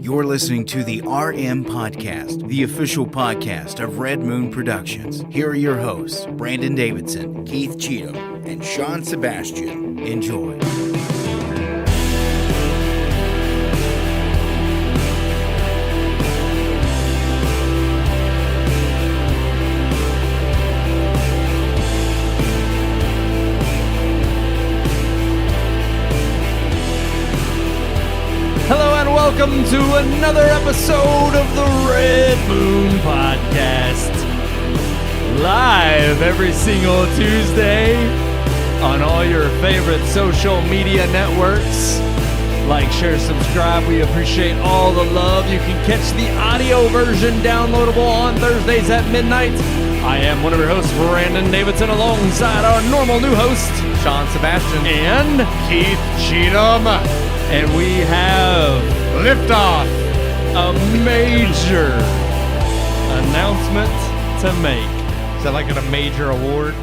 You're listening to the RMPodcast, the official podcast of Red Moon Productions. Here are your hosts, Brandon Davidson, Keith Cheatham, and Sean Sebastian. Enjoy. Welcome to another episode of the Red Moon Podcast. Live every single Tuesday on all your favorite social media networks. Like, share, subscribe. We appreciate all the love. You can catch the audio version downloadable on Thursdays at midnight. I am one of your hosts, Brandon Davidson, alongside our normal new host, Sean Sebastian and Keith Cheatham. And we have liftoff. A major announcement to make. Is that like a major award?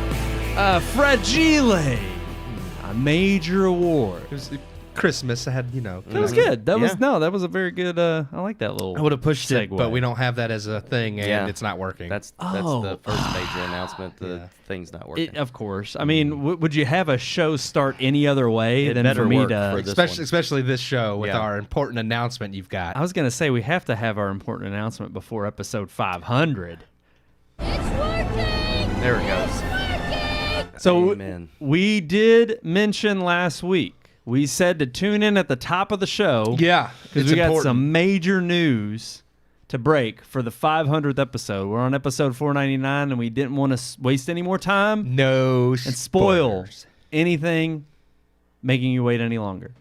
Fragile. A major award. It was Christmas. I had, That was good. That was a very good. I like that little. I would have pushed segue. it, but we don't have that as a thing, and it's not working. That's the first major announcement. The thing's not working. Of course. I mean, would you have a show start any other way than for me to? Especially this show with our important announcement you've got. I was going to say we have to have our important announcement before episode 500. It's working! There it goes. It's working! So Amen. We did mention last week. We said to tune in at the top of the show. Yeah, because we got some major news to break for the 500th episode. We're on episode 499, and we didn't want to waste any more time. No and spoil spoilers. Anything making you wait any longer.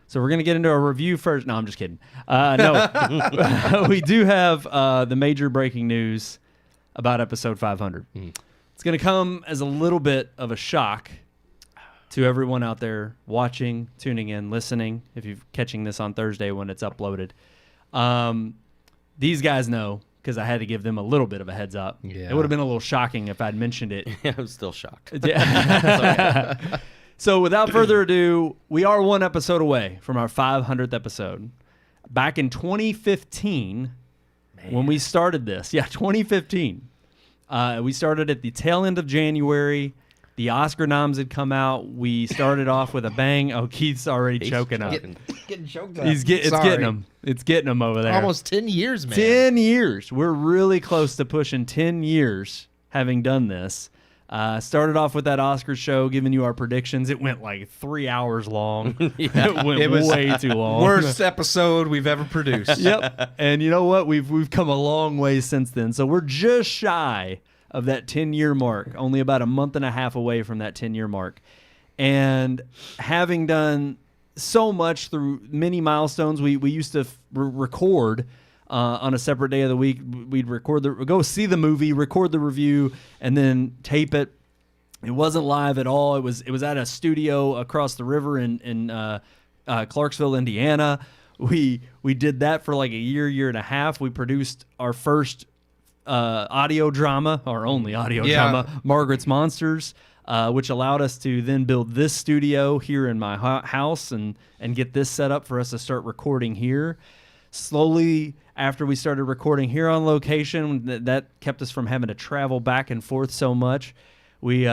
So we're going to get into a review first. No, I'm just kidding. No, we do have the major breaking news about episode 500. It's going to come as a little bit of a shock to everyone out there watching, tuning in, listening, if you're catching this on Thursday when it's uploaded. These guys know, because I had to give them a little bit of a heads up. Yeah. It would have been a little shocking if I'd mentioned it. Yeah, I'm still shocked. Yeah. So without further ado, we are one episode away from our 500th episode. Back in 2015, when we started this. Yeah, 2015. We started at the tail end of January. The Oscar noms had come out. We started off with a bang. Oh, Keith's already choking up. Getting choked up. It's getting him. It's getting him over there. Almost 10 years, man. 10 years. We're really close to pushing 10 years having done this. Started off with that Oscar show, giving you our predictions. It went like 3 hours long. It was way too long. Worst episode we've ever produced. Yep. And you know what? We've come a long way since then. So we're just shy of that 10-year mark, only about a month and a half away from that 10-year mark. And having done so much through many milestones, we used to record on a separate day of the week. We'd go see the movie, record the review, and then tape it. It wasn't live at all. It was at a studio across the river in Clarksville, Indiana. We did that for like a year and a half. We produced our first audio drama, our only audio drama, Margaret's Monsters, which allowed us to then build this studio here in my house and get this set up for us to start recording here. Slowly, after we started recording here on location, that kept us from having to travel back and forth so much. We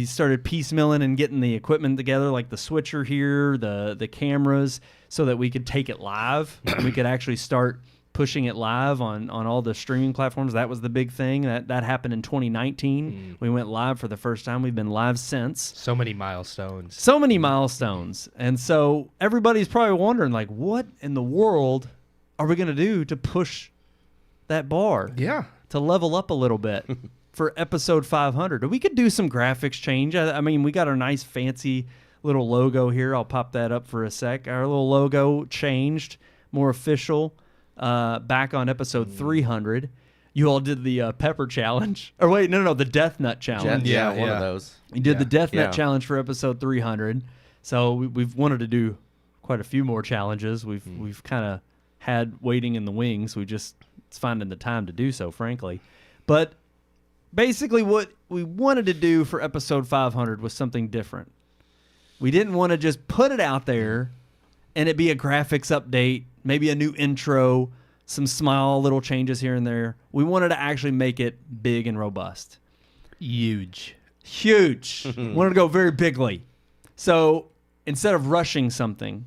started piecemealing and getting the equipment together, like the switcher here, the cameras, so that we could take it live. We could actually start pushing it live on all the streaming platforms. That was the big thing. That happened in 2019. We went live for the first time. We've been live since. So many milestones. And so everybody's probably wondering, like, what in the world are we going to do to push that bar? Yeah. To level up a little bit for episode 500. We could do some graphics change. I mean, we got our nice fancy little logo here. I'll pop that up for a sec. Our little logo changed, more official. Back on episode 300, you all did the pepper challenge. Or wait, no, the death nut challenge. One of those. You did the death nut challenge for episode 300. So we've wanted to do quite a few more challenges. We've kind of had waiting in the wings. It's finding the time to do so, frankly. But basically what we wanted to do for episode 500 was something different. We didn't want to just put it out there and it be a graphics update maybe a new intro, some small little changes here and there. We wanted to actually make it big and robust. Huge. Wanted to go very bigly. So instead of rushing something,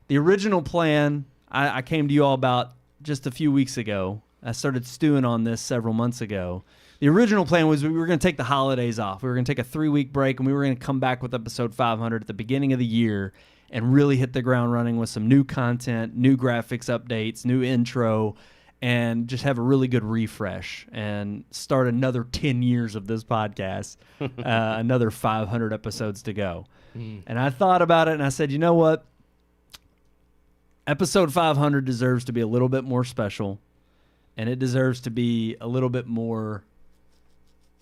the original plan I came to you all about just a few weeks ago. I started stewing on this several months ago. The original plan was we were going to take the holidays off. We were going to take a 3-week break, and we were going to come back with episode 500 at the beginning of the year and really hit the ground running with some new content, new graphics updates, new intro, and just have a really good refresh and start another 10 years of this podcast, another 500 episodes to go. And I thought about it, and I said, you know what? Episode 500 deserves to be a little bit more special, and it deserves to be a little bit more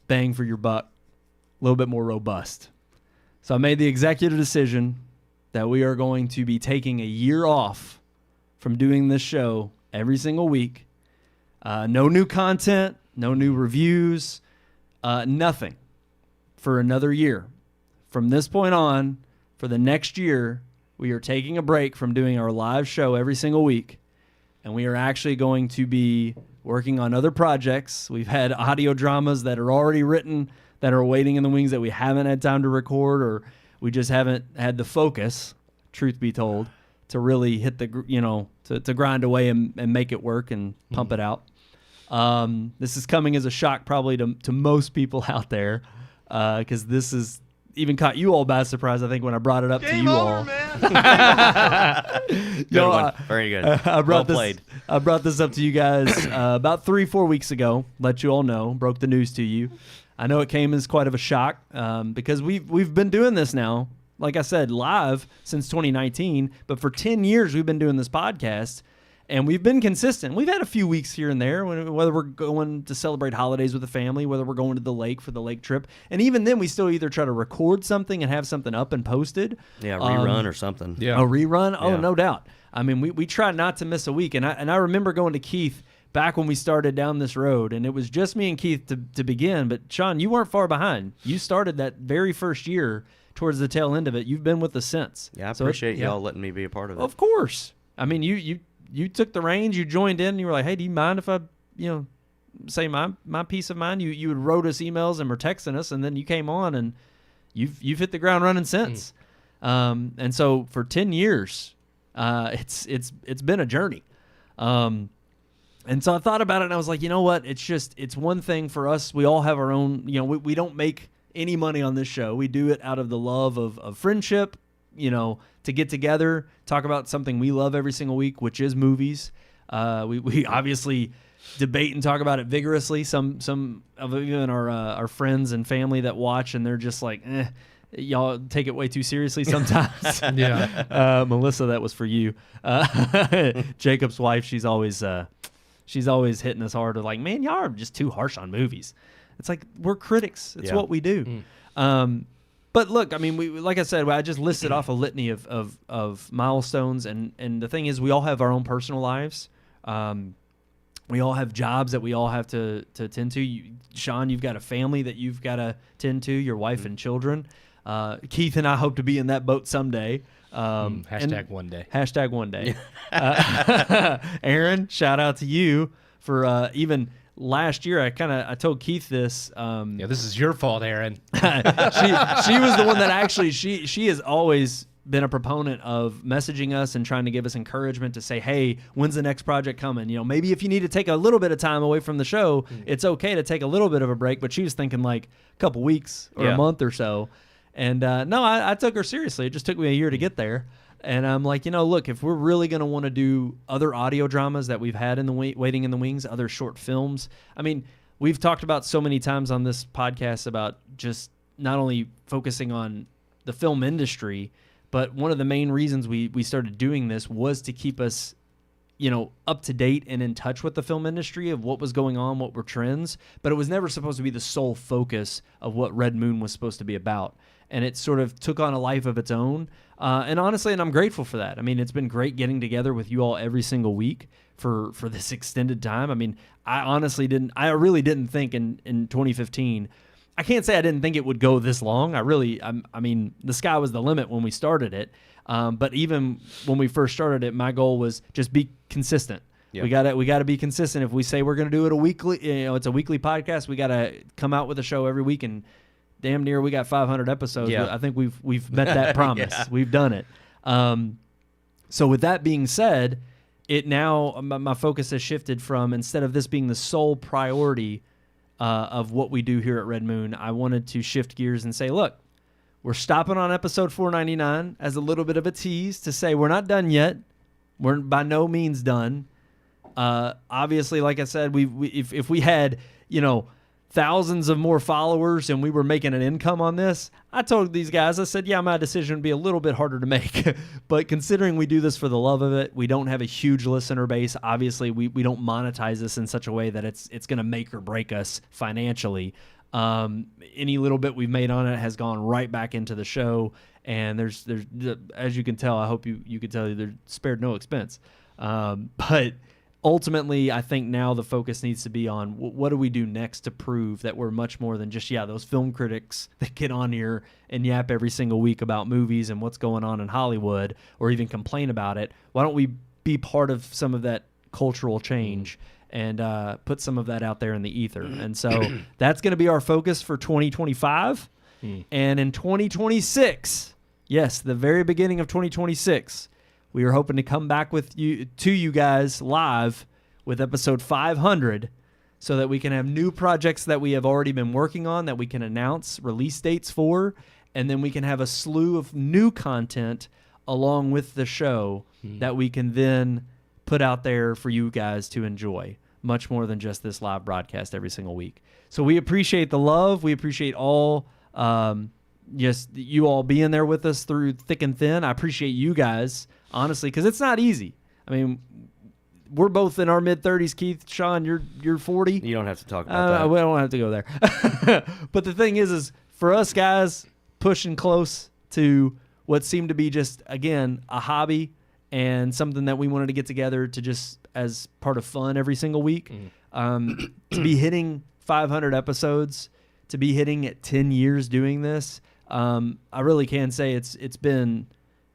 bang for your buck, a little bit more robust. So I made the executive decision that we are going to be taking a year off from doing this show every single week. No new content, no new reviews, nothing for another year. From this point on, for the next year, we are taking a break from doing our live show every single week, and we are actually going to be working on other projects. We've had audio dramas that are already written that are waiting in the wings that we haven't had time to record, or we just haven't had the focus, truth be told, to really hit the, to grind away and make it work and pump it out. This is coming as a shock probably to most people out there, because this is even caught you all by surprise, I think, when I brought it up to you all. Good one. Very good. I brought Well played. I brought this up to you guys about 3-4 weeks ago. Let you all know. Broke the news to you. I know it came as quite of a shock because we've been doing this now, like I said, live since 2019. But for 10 years, we've been doing this podcast. And we've been consistent. We've had a few weeks here and there, whether we're going to celebrate holidays with the family, whether we're going to the lake for the lake trip. And even then, we still either try to record something and have something up and posted. Yeah, rerun or something. Yeah. A rerun? Oh, Yeah. no doubt. I mean, we try not to miss a week. And I remember going to Keith back when we started down this road, and it was just me and Keith to begin. But, Sean, you weren't far behind. You started that very first year towards the tail end of it. You've been with us since. Yeah, I appreciate y'all letting me be a part of it. Of course. I mean, you took the reins, you joined in, and you were like, hey, do you mind if I, say my peace of mind? You would wrote us emails and were texting us, and then you came on, and you've hit the ground running since. And so for 10 years, it's been a journey. And so I thought about it, and I was like, you know what? It's one thing for us. We all have our own, we don't make any money on this show. We do it out of the love of friendship, to get together, talk about something we love every single week, which is movies. We obviously debate and talk about it vigorously. Some of even our friends and family that watch, and they're just like, y'all take it way too seriously sometimes. Yeah. Melissa, that was for you. Jacob's wife, she's always hitting us hard with like, man, y'all are just too harsh on movies. It's like, we're critics. It's what we do. But look, I mean, like I said, I just listed off a litany of milestones, and the thing is, we all have our own personal lives. We all have jobs that we all have to tend to. Sean, you've got a family that you've got to tend to, your wife and children. Keith and I hope to be in that boat someday. Hashtag one day. Hashtag one day. Aaron, shout out to you for even last year. I told Keith this. Yeah, this is your fault, Aaron. she was the one that actually she has always been a proponent of messaging us and trying to give us encouragement to say, hey, when's the next project coming? Maybe if you need to take a little bit of time away from the show, it's okay to take a little bit of a break. But she was thinking like a couple weeks or a month or so. And no, I took her seriously. It just took me a year to get there. And I'm like, look, if we're really going to want to do other audio dramas that we've had in the waiting in the wings, other short films. I mean, we've talked about so many times on this podcast about just not only focusing on the film industry, but one of the main reasons we started doing this was to keep us, up to date and in touch with the film industry of what was going on, what were trends. But it was never supposed to be the sole focus of what Red Moon was supposed to be about. And it sort of took on a life of its own. And honestly, I'm grateful for that. I mean, it's been great getting together with you all every single week for this extended time. I mean, I really didn't think in 2015 I can't say I didn't think it would go this long. I mean, the sky was the limit when we started it. But even when we first started it, my goal was just be consistent. Yep. We gotta be consistent. If we say we're gonna do it it's a weekly podcast. We gotta come out with a show every week, and damn near we got 500 episodes. Yeah. I think we've met that promise. Yeah. We've done it. So with that being said, my focus has shifted from, instead of this being the sole priority of what we do here at Red Moon, I wanted to shift gears and say, look, we're stopping on episode 499 as a little bit of a tease to say we're not done yet. We're by no means done. Obviously, like I said, if we had, thousands of more followers and we were making an income on this, I told these guys, I said, yeah, my decision would be a little bit harder to make. But considering we do this for the love of it, we don't have a huge listener base. Obviously, we don't monetize this in such a way that it's going to make or break us financially. Any little bit we've made on it has gone right back into the show. And there's as you can tell, I hope you could tell, there's spared no expense. But ultimately, I think now the focus needs to be on what do we do next to prove that we're much more than just, those film critics that get on here and yap every single week about movies and what's going on in Hollywood, or even complain about it. Why don't we be part of some of that cultural change and put some of that out there in the ether? And so that's going to be our focus for 2025. And in 2026, yes, the very beginning of 2026, we are hoping to come back to you guys live with episode 500, so that we can have new projects that we have already been working on that we can announce release dates for, and then we can have a slew of new content along with the show that we can then put out there for you guys to enjoy, much more than just this live broadcast every single week. So we appreciate the love. We appreciate all just you all being there with us through thick and thin. I appreciate you guys, honestly, because it's not easy. I mean, we're both in our mid-30s. Keith, Sean, you're 40. You don't have to talk about that. We don't have to go there. But the thing is for us guys, pushing close to what seemed to be just, again, a hobby and something that we wanted to get together to just as part of fun every single week, to be hitting 500 episodes, to be hitting at 10 years doing this, I really can say it's been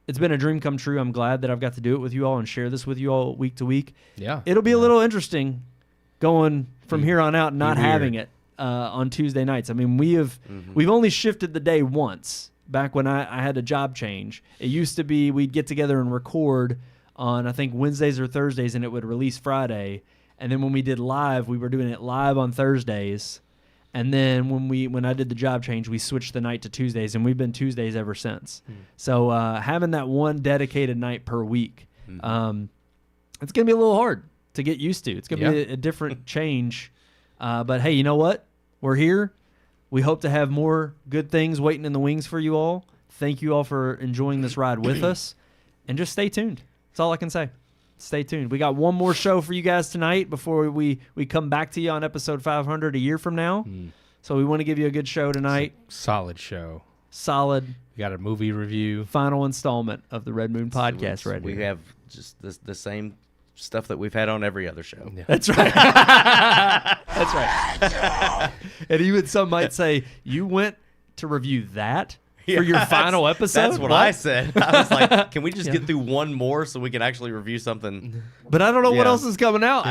a dream come true. I'm glad that I've got to do it with you all and share this with you all week to week. Yeah, it'll be a little interesting going from here on out, not having it on Tuesday nights. I mean, we've only shifted the day once. Back when I had a job change, it used to be we'd get together and record on, I think, Wednesdays or Thursdays, and it would release Friday. And then when we did live, we were doing it live on Thursdays. And then when I did the job change, we switched the night to Tuesdays, and we've been Tuesdays ever since. So having that one dedicated night per week, it's going to be a little hard to get used to. It's going to be a different change. But hey, you know what? We're here. We hope to have more good things waiting in the wings for you all. Thank you all for enjoying this ride with us. And just stay tuned. That's all I can say. Stay tuned. We got one more show for you guys tonight before we come back to you on episode 500 a year from now. So we want to give you a good show tonight. Solid show. Solid. We got a movie review. Final installment of the Red Moon Podcast right here. We have just the same stuff that we've had on every other show. Yeah. That's right. That's right. And even some might say, you went to review that for your final episode? That's what I said. I was like, can we just get through one more so we can actually review something? But I don't know what else is coming out.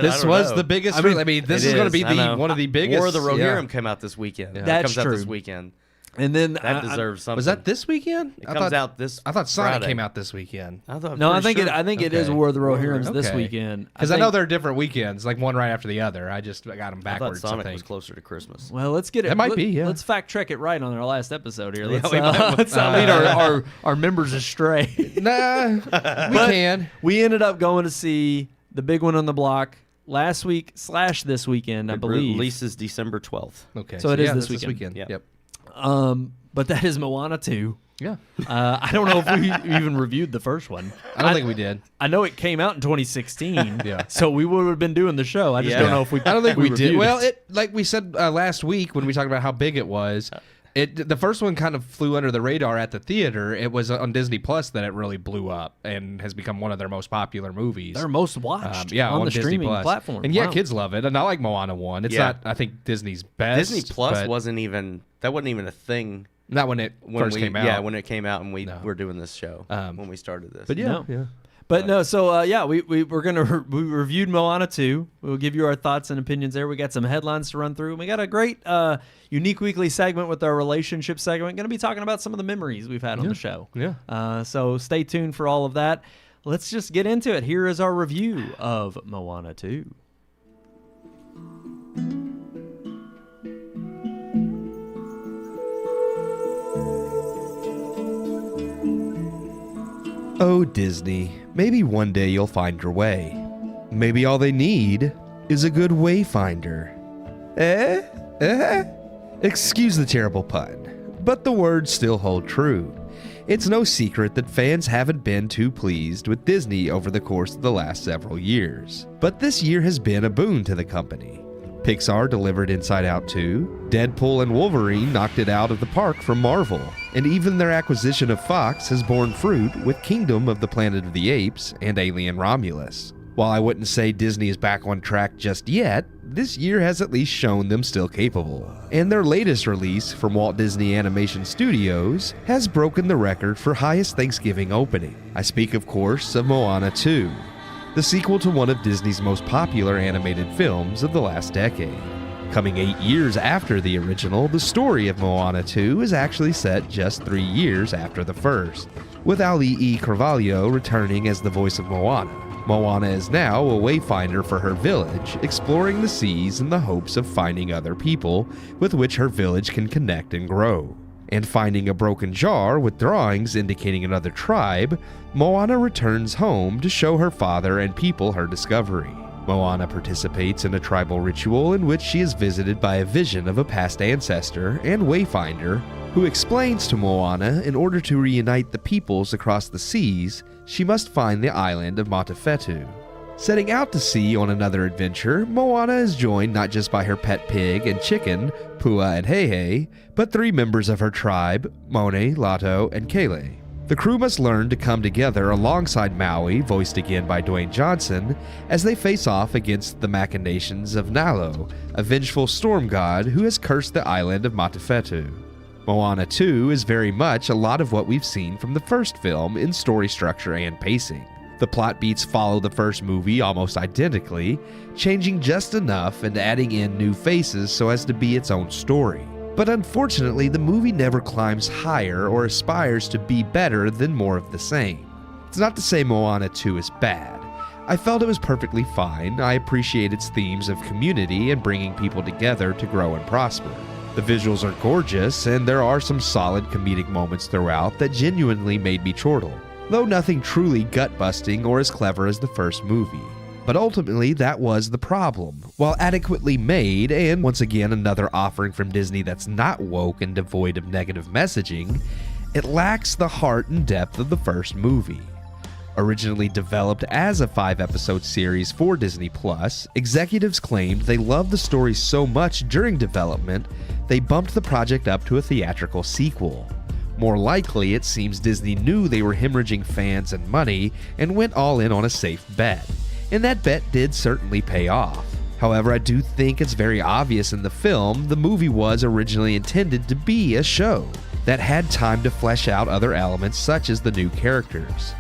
This was the biggest. I mean, this is going to be one of the biggest. War of the Rohirrim came out this weekend. Yeah. That's true. Out this weekend. And then that deserves something. Was that this weekend? It comes out this. I thought Sonic Friday. Came out this weekend. I think it is War of the Rohirrims this weekend. Because I know they're different weekends, like one right after the other. I got them backwards. I thought Sonic was closer to Christmas. Well, let's get it. It might be. Yeah. Let's fact check it right on our last episode here. Let's not lead our members astray. Nah, we can. We ended up going to see the big one on the block last week / this weekend, I believe. Releases December 12th. Okay, so it is this weekend. Yep. But that is Moana 2. Yeah. I don't know if we even reviewed the first one. I don't think we did. I know it came out in 2016. So we would have been doing the show. I just don't know if we. I don't think we did. It. Well, like we said last week when we talked about how big it was, The first one kind of flew under the radar at the theater. It was on Disney Plus that it really blew up and has become one of their most popular movies. Their most watched on the Disney streaming Plus. platform. And yeah, kids love it. And I like Moana 1. It's not, I think, Disney's best. Disney Plus but wasn't even a thing. Not when it first came out. Yeah, when it came out and we were doing this show when we started this. But No. yeah. But no, so we reviewed Moana 2. We'll give you our thoughts and opinions there. We got some headlines to run through. And we got a great unique weekly segment with our relationship segment. Going to be talking about some of the memories we've had on the show. Yeah. So stay tuned for all of that. Let's just get into it. Here is our review of Moana 2. Oh, Disney, maybe one day you'll find your way. Maybe all they need is a good wayfinder. Excuse the terrible pun, but the words still hold true. It's no secret that fans haven't been too pleased with Disney over the course of the last several years. But this year has been a boon to the company. Pixar delivered Inside Out 2, Deadpool and Wolverine knocked it out of the park from Marvel, and even their acquisition of Fox has borne fruit with Kingdom of the Planet of the Apes and Alien Romulus. While I wouldn't say Disney is back on track just yet, this year has at least shown them still capable. And their latest release from Walt Disney Animation Studios has broken the record for highest Thanksgiving opening. I speak, of course, of Moana 2. The sequel to one of Disney's most popular animated films of the last decade. Coming 8 years after the original, the story of Moana 2 is actually set just 3 years after the first, with Ali E. Carvalho returning as the voice of Moana. Moana is now a wayfinder for her village, exploring the seas in the hopes of finding other people with which her village can connect and grow. And finding a broken jar with drawings indicating another tribe, Moana returns home to show her father and people her discovery. Moana participates in a tribal ritual in which she is visited by a vision of a past ancestor and wayfinder who explains to Moana in order to reunite the peoples across the seas, she must find the island of Matafetu. Setting out to sea on another adventure, Moana is joined not just by her pet pig and chicken, Pua and Heihei, but 3 members of her tribe, Mone, Lato, and Kele. The crew must learn to come together alongside Maui, voiced again by Dwayne Johnson, as they face off against the machinations of Nalo, a vengeful storm god who has cursed the island of Matafetu. Moana 2 is very much a lot of what we've seen from the first film in story structure and pacing. The plot beats follow the first movie almost identically, changing just enough and adding in new faces so as to be its own story. But unfortunately, the movie never climbs higher or aspires to be better than more of the same. It's not to say Moana 2 is bad. I felt it was perfectly fine. I appreciate its themes of community and bringing people together to grow and prosper. The visuals are gorgeous, and there are some solid comedic moments throughout that genuinely made me chortle, though nothing truly gut-busting or as clever as the first movie. But ultimately, that was the problem. While adequately made, and once again another offering from Disney that's not woke and devoid of negative messaging, it lacks the heart and depth of the first movie. Originally developed as a 5-episode series for Disney+, executives claimed they loved the story so much during development, they bumped the project up to a theatrical sequel. More likely, it seems Disney knew they were hemorrhaging fans and money and went all in on a safe bet. And that bet did certainly pay off. However, I do think it's very obvious in the film the movie was originally intended to be a show that had time to flesh out other elements such as the new characters.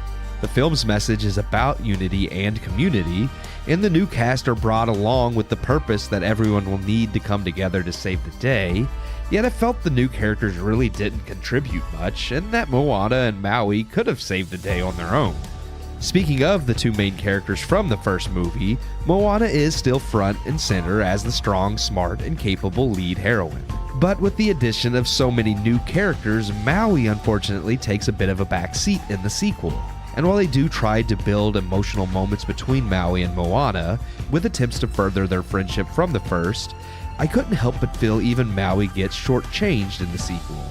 The film's message is about unity and community, and the new cast are brought along with the purpose that everyone will need to come together to save the day, yet I felt the new characters really didn't contribute much, and that Moana and Maui could have saved the day on their own. Speaking of the 2 main characters from the first movie, Moana is still front and center as the strong, smart, and capable lead heroine. But with the addition of so many new characters, Maui unfortunately takes a bit of a backseat in the sequel. And while they do try to build emotional moments between Maui and Moana, with attempts to further their friendship from the first, I couldn't help but feel even Maui gets shortchanged in the sequel.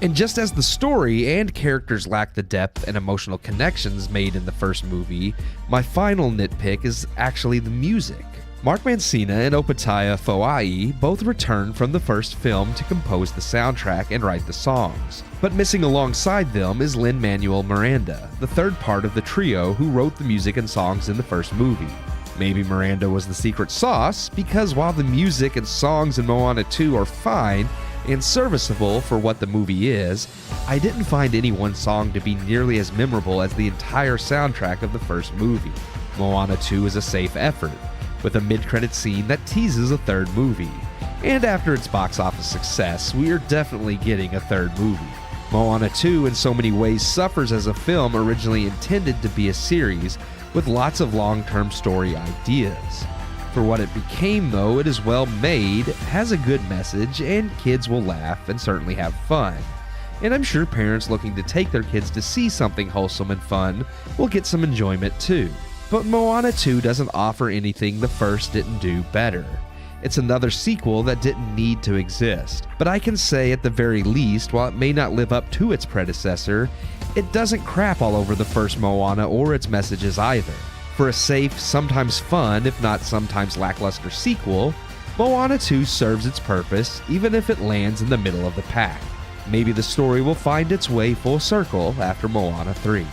And just as the story and characters lack the depth and emotional connections made in the first movie, my final nitpick is actually the music. Mark Mancina and Opataya Foai both returned from the first film to compose the soundtrack and write the songs. But missing alongside them is Lin-Manuel Miranda, the third part of the trio who wrote the music and songs in the first movie. Maybe Miranda was the secret sauce, because while the music and songs in Moana 2 are fine and serviceable for what the movie is, I didn't find any one song to be nearly as memorable as the entire soundtrack of the first movie. Moana 2 is a safe effort, with a mid-credit scene that teases a third movie. And after its box office success, we are definitely getting a third movie. Moana 2 in so many ways suffers as a film originally intended to be a series with lots of long-term story ideas. For what it became though, it is well made, has a good message, and kids will laugh and certainly have fun. And I'm sure parents looking to take their kids to see something wholesome and fun will get some enjoyment too. But Moana 2 doesn't offer anything the first didn't do better. It's another sequel that didn't need to exist. But I can say at the very least, while it may not live up to its predecessor, it doesn't crap all over the first Moana or its messages either. For a safe, sometimes fun, if not sometimes lackluster sequel, Moana 2 serves its purpose, even if it lands in the middle of the pack. Maybe the story will find its way full circle after Moana 3.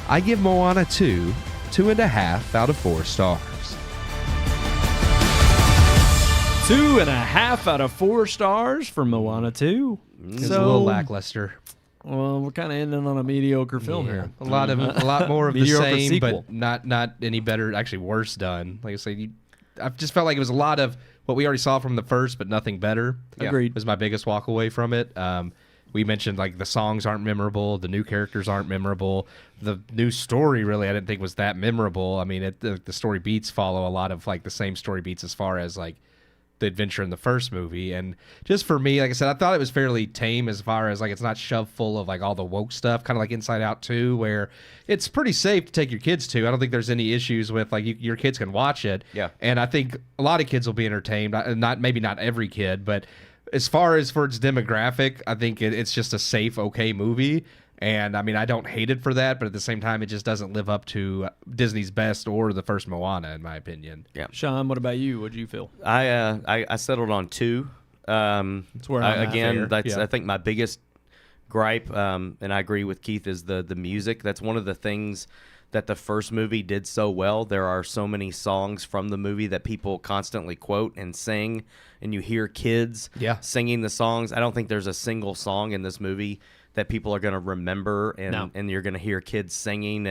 I give Moana 2 2.5 out of 4 stars. 2.5 out of 4 stars for Moana 2. It's a little lackluster. Well, we're kind of ending on a mediocre film here. A lot more of the Mediocre same, sequel. but not any better. Actually, worse done. Like I say, I just felt like it was a lot of what we already saw from the first, but nothing better. Agreed. Was my biggest walk away from it. We mentioned like the songs aren't memorable, the new characters aren't memorable, the new story really I didn't think was that memorable. I mean, the story beats follow a lot of like the same story beats as far as like the adventure in the first movie. And just for me, like I said, I thought it was fairly tame as far as like it's not shoved full of like all the woke stuff, kind of like Inside Out 2, where it's pretty safe to take your kids to. I don't think there's any issues with like your kids can watch it. Yeah. And I think a lot of kids will be entertained. Maybe not every kid, but as far as for its demographic, I think it's just a safe, okay movie. And I mean, I don't hate it for that, but at the same time, it just doesn't live up to Disney's best or the first Moana, in my opinion. Yeah. Sean, what about you? What did you feel? I settled on 2. That's where I'm at. again, Fair. that's Yeah. I think my biggest gripe, and I agree with Keith, is the music. That's one of the things that the first movie did so well. There are so many songs from the movie that people constantly quote and sing, and you hear kids singing the songs. I don't think there's a single song in this movie that people are going to remember, and you're going to hear kids singing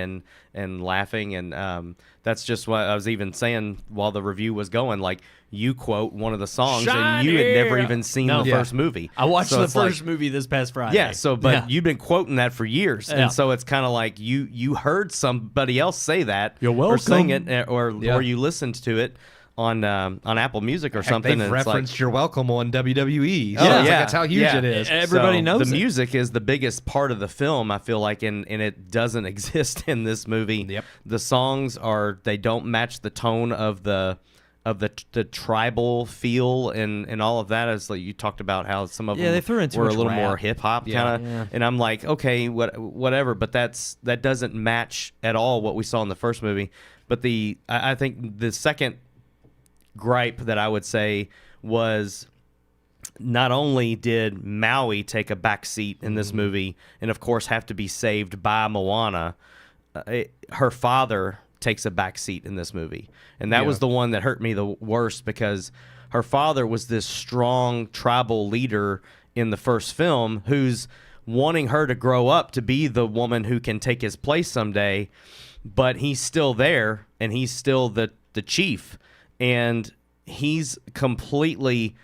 and laughing, and that's just what I was even saying while the review was going. Like, you quote one of the songs, and you had never even seen the first movie. I watched So the it's like- first movie this past Friday. Yeah, but you've been quoting that for years, Yeah. and so it's kind of like you heard somebody else say that, You're or sing welcome. it, or you listened to it on Apple Music or something. They've and it's referenced like, "You're Welcome" on WWE. Oh, So it's yeah. like that's how huge Yeah. it is. Everybody so knows the it. music is the biggest part of the film, I feel like, and it doesn't exist in this movie. Yep. The songs they don't match the tone of the tribal feel and all of that. As like you talked about how some of them they threw in too were a much little rap. more hip hop kind of, Yeah. and I'm like, okay, whatever, but that doesn't match at all what we saw in the first movie. But I think the second gripe that I would say was, not only did Maui take a back seat in this movie and of course have to be saved by Moana, her father takes a back seat in this movie, and that was the one that hurt me the worst, because her father was this strong tribal leader in the first film who's wanting her to grow up to be the woman who can take his place someday, but he's still there and he's still the chief, and he's completely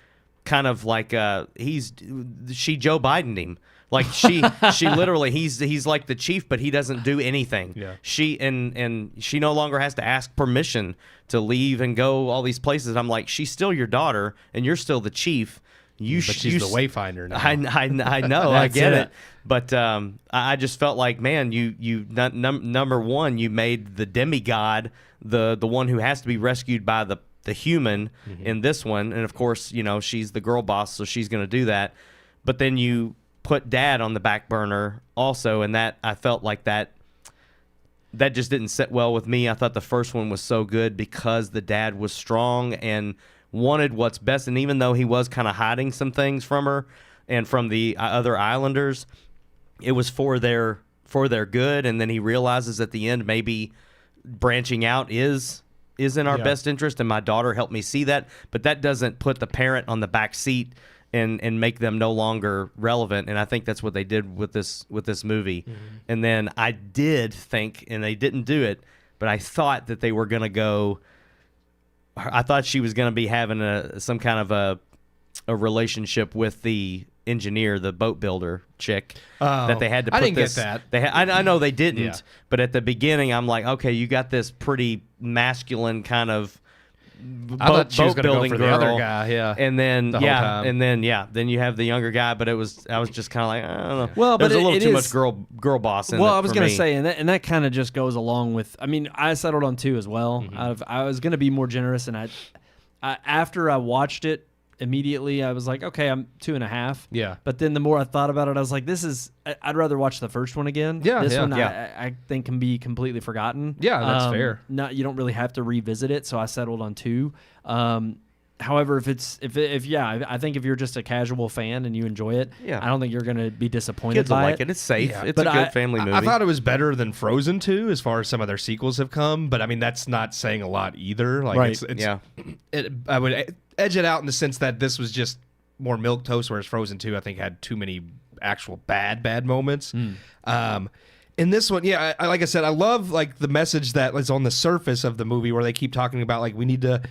kind of like she Joe Biden'd him. Like she literally, he's like the chief, but he doesn't do anything. Yeah. She and she no longer has to ask permission to leave and go all these places. I'm like, she's still your daughter and you're still the chief. But she's the wayfinder now. I know, I get it. But I just felt like, man, number one, you made the demigod the one who has to be rescued by the human in this one, and of course, she's the girl boss, so she's going to do that. But then you put dad on the back burner also, and that I felt like that that just didn't sit well with me. I thought the first one was so good because the dad was strong and wanted what's best. And even though he was kind of hiding some things from her and from the other Islanders, it was for their good. And then he realizes at the end maybe branching out is in our best interest, and my daughter helped me see that. But that doesn't put the parent on the back seat and make them no longer relevant. And I think that's what they did with this movie. And then I did think, and they didn't do it, but I thought that they were going to go. I thought she was going to be having some kind of a relationship with the engineer, the boat builder chick, that they had to put I didn't this. get that. I know they didn't, Yeah. but at the beginning, I'm like, okay, you got this pretty masculine kind of I thought she was boat going to go building for the girl, other guy. Yeah. and then The whole time. then you have the younger guy, but I was just kind of like, I don't know. Well, There's but a little it too is- much girl boss in it. Well, I was for going to me. say, and that kind of just goes along with. I mean, I settled on 2 as well. I was going to be more generous, and I after I watched it immediately, I was like, okay, I'm 2.5. Yeah. But then the more I thought about it, I was like, I'd rather watch the first one again. Yeah, This yeah. one Yeah. I think can be completely forgotten. Yeah, that's fair. You don't really have to revisit it, so I settled on 2. However, I think if you're just a casual fan and you enjoy it, Yeah. I don't think you're going to be disappointed Kids will by like it. It's safe. Yeah. It's But a good family movie. I thought it was better than Frozen 2 as far as some of their sequels have come, but I mean that's not saying a lot either. Like Right. it's Yeah. I would edge it out in the sense that this was just more milquetoast, whereas Frozen 2 I think had too many actual bad moments. In this one, yeah, I like I said, I love like the message that is on the surface of the movie where they keep talking about like we need to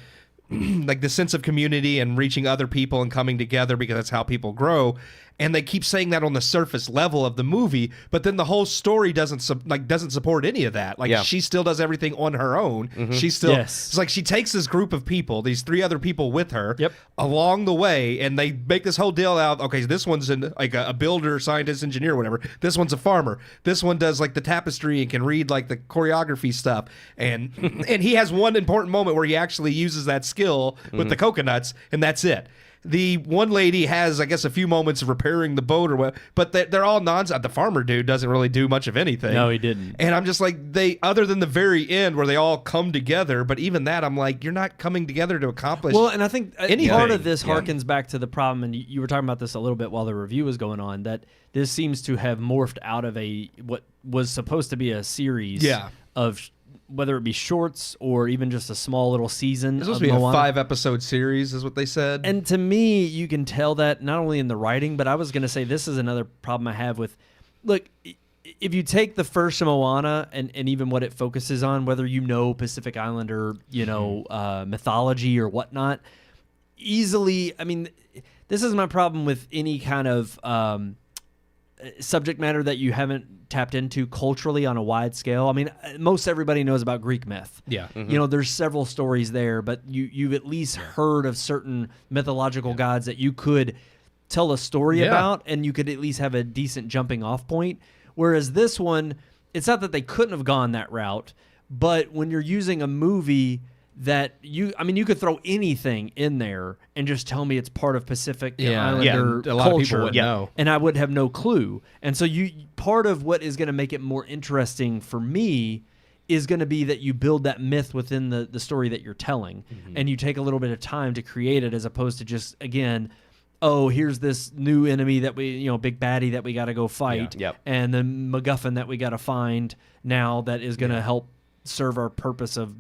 like the sense of community and reaching other people and coming together because that's how people grow. And they keep saying that on the surface level of the movie, but then the whole story doesn't support any of that. Like Yeah. she still does everything on her own. She still Yes. it's like she takes this group of people, these 3 other people with her, Yep. along the way, and they make this whole deal out. Okay, this one's like a builder, scientist, engineer, whatever. This one's a farmer. This one does like the tapestry and can read like the choreography stuff. And and he has one important moment where he actually uses that skill with the coconuts, and that's it. The one lady has, I guess, a few moments of repairing the boat or what, but they're all nonsense. The farmer dude doesn't really do much of anything. No, he didn't. And I'm just like, other than the very end where they all come together, but even that, I'm like, you're not coming together to accomplish. Well, and I think anything. part of this Yeah. harkens back to the problem, and you were talking about this a little bit while the review was going on, that this seems to have morphed out of what was supposed to be a series Yeah. of whether it be shorts or even just a small little season It's supposed of to be Moana. a 5-episode series, is what they said. And to me, you can tell that not only in the writing, but I was going to say this is another problem I have with, look, if you take the first Moana and even what it focuses on, whether you know Pacific Islander, mythology or whatnot, easily, I mean, this is my problem with any kind of subject matter that you haven't tapped into culturally on a wide scale. I mean, most everybody knows about Greek myth. Yeah. There's several stories there, but you've at least heard of certain mythological gods that you could tell a story about, and you could at least have a decent jumping off point. Whereas this one, it's not that they couldn't have gone that route, but when you're using a movie that you could throw anything in there and just tell me it's part of Pacific Islander a lot of people culture, wouldn't know. and I would have no clue. And so part of what is going to make it more interesting for me is going to be that you build that myth within the story that you're telling, and you take a little bit of time to create it, as opposed to just, again, oh, here's this new enemy that we, big baddie that we got to go fight, Yeah. Yep. and the MacGuffin that we got to find now that is going to help serve our purpose of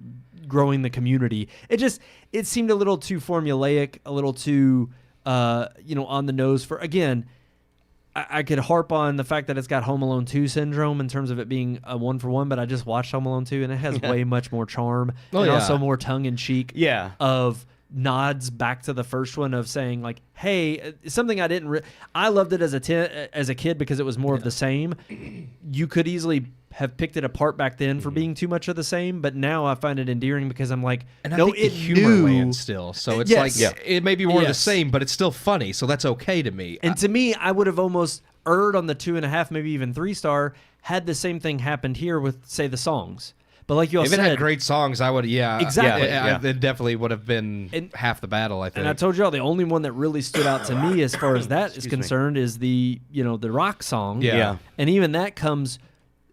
growing the community. It seemed a little too formulaic, a little too on the nose for, again, I could harp on the fact that it's got Home Alone 2 syndrome in terms of it being a 1-for-1, but I just watched Home Alone 2 and it has way much more charm and also more tongue-in-cheek of nods back to the first one, of saying like, hey, something I didn't I loved it as a kid because it was more of the same. You could easily have picked it apart back then for being too much of the same, but now I find it endearing because I'm like, And I no, think the it humor knew. lands still. So it's Yes. like, it may be more of the Yes. same, but it's still funny. So that's okay to me. And to me, I would have almost erred on the 2.5, maybe even 3-star, had the same thing happened here with, say, the songs. But like you all if said, it had great songs, I would, Exactly. It definitely would have been half the battle, I think. and I told y'all the only one that really stood out to me as far as that is concerned is the the rock song. Yeah. And even that comes,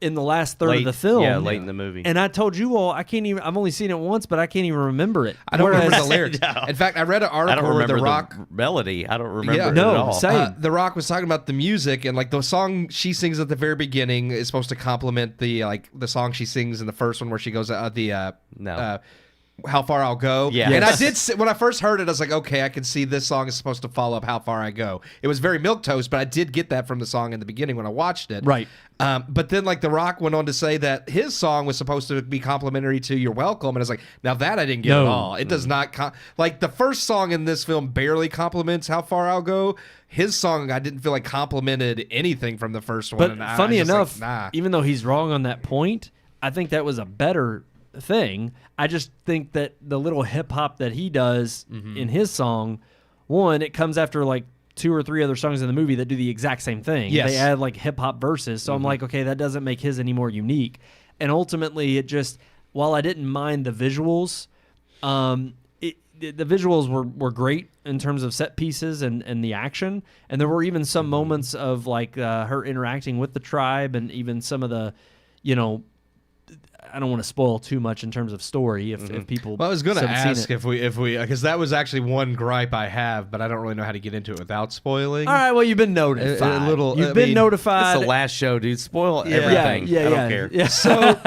in the last third late, of the film. Yeah, late in the movie. And I told you all, I've only seen it once, but I can't even remember it. I don't remember the Whereas- lyrics. No. In fact, I read an I article don't where remember The Rock. melody. I don't remember Yeah. it No, at all. same. The Rock was talking about the music, and like the song she sings at the very beginning is supposed to complement the song she sings in the first one where she goes No. How Far I'll Go. Yeah. And I Yes. did when I first heard it, I was like, okay, I can see this song is supposed to follow up How Far I Go. It was very milquetoast, but I did get that from the song in the beginning when I watched it. Right. But then like The Rock went on to say that his song was supposed to be complimentary to You're Welcome, and I was like, now that I didn't get at No. all. It does not like the first song in this film barely compliments How Far I'll Go. His song I didn't feel like complimented anything from the first one. But and I funny was just enough, like, nah. even though he's wrong on that point, I think that was a better thing. I just think that the little hip hop that he does in his song, one, it comes after like 2 or 3 other songs in the movie that do the exact same thing. Yes. They add like hip hop verses. So I'm like, okay, that doesn't make his any more unique. And ultimately, it just, while I didn't mind the visuals, the visuals were great in terms of set pieces and the action. And there were even some moments of like her interacting with the tribe, and even some of the, I don't want to spoil too much in terms of story if people. Well, I was going to haven't ask seen it. if we because that was actually one gripe I have, but I don't really know how to get into it without spoiling. All right, well, you've been notified. A little- You've I been mean, notified. It's the last show, dude. Spoil Yeah. everything. Yeah, I don't care. Yeah. So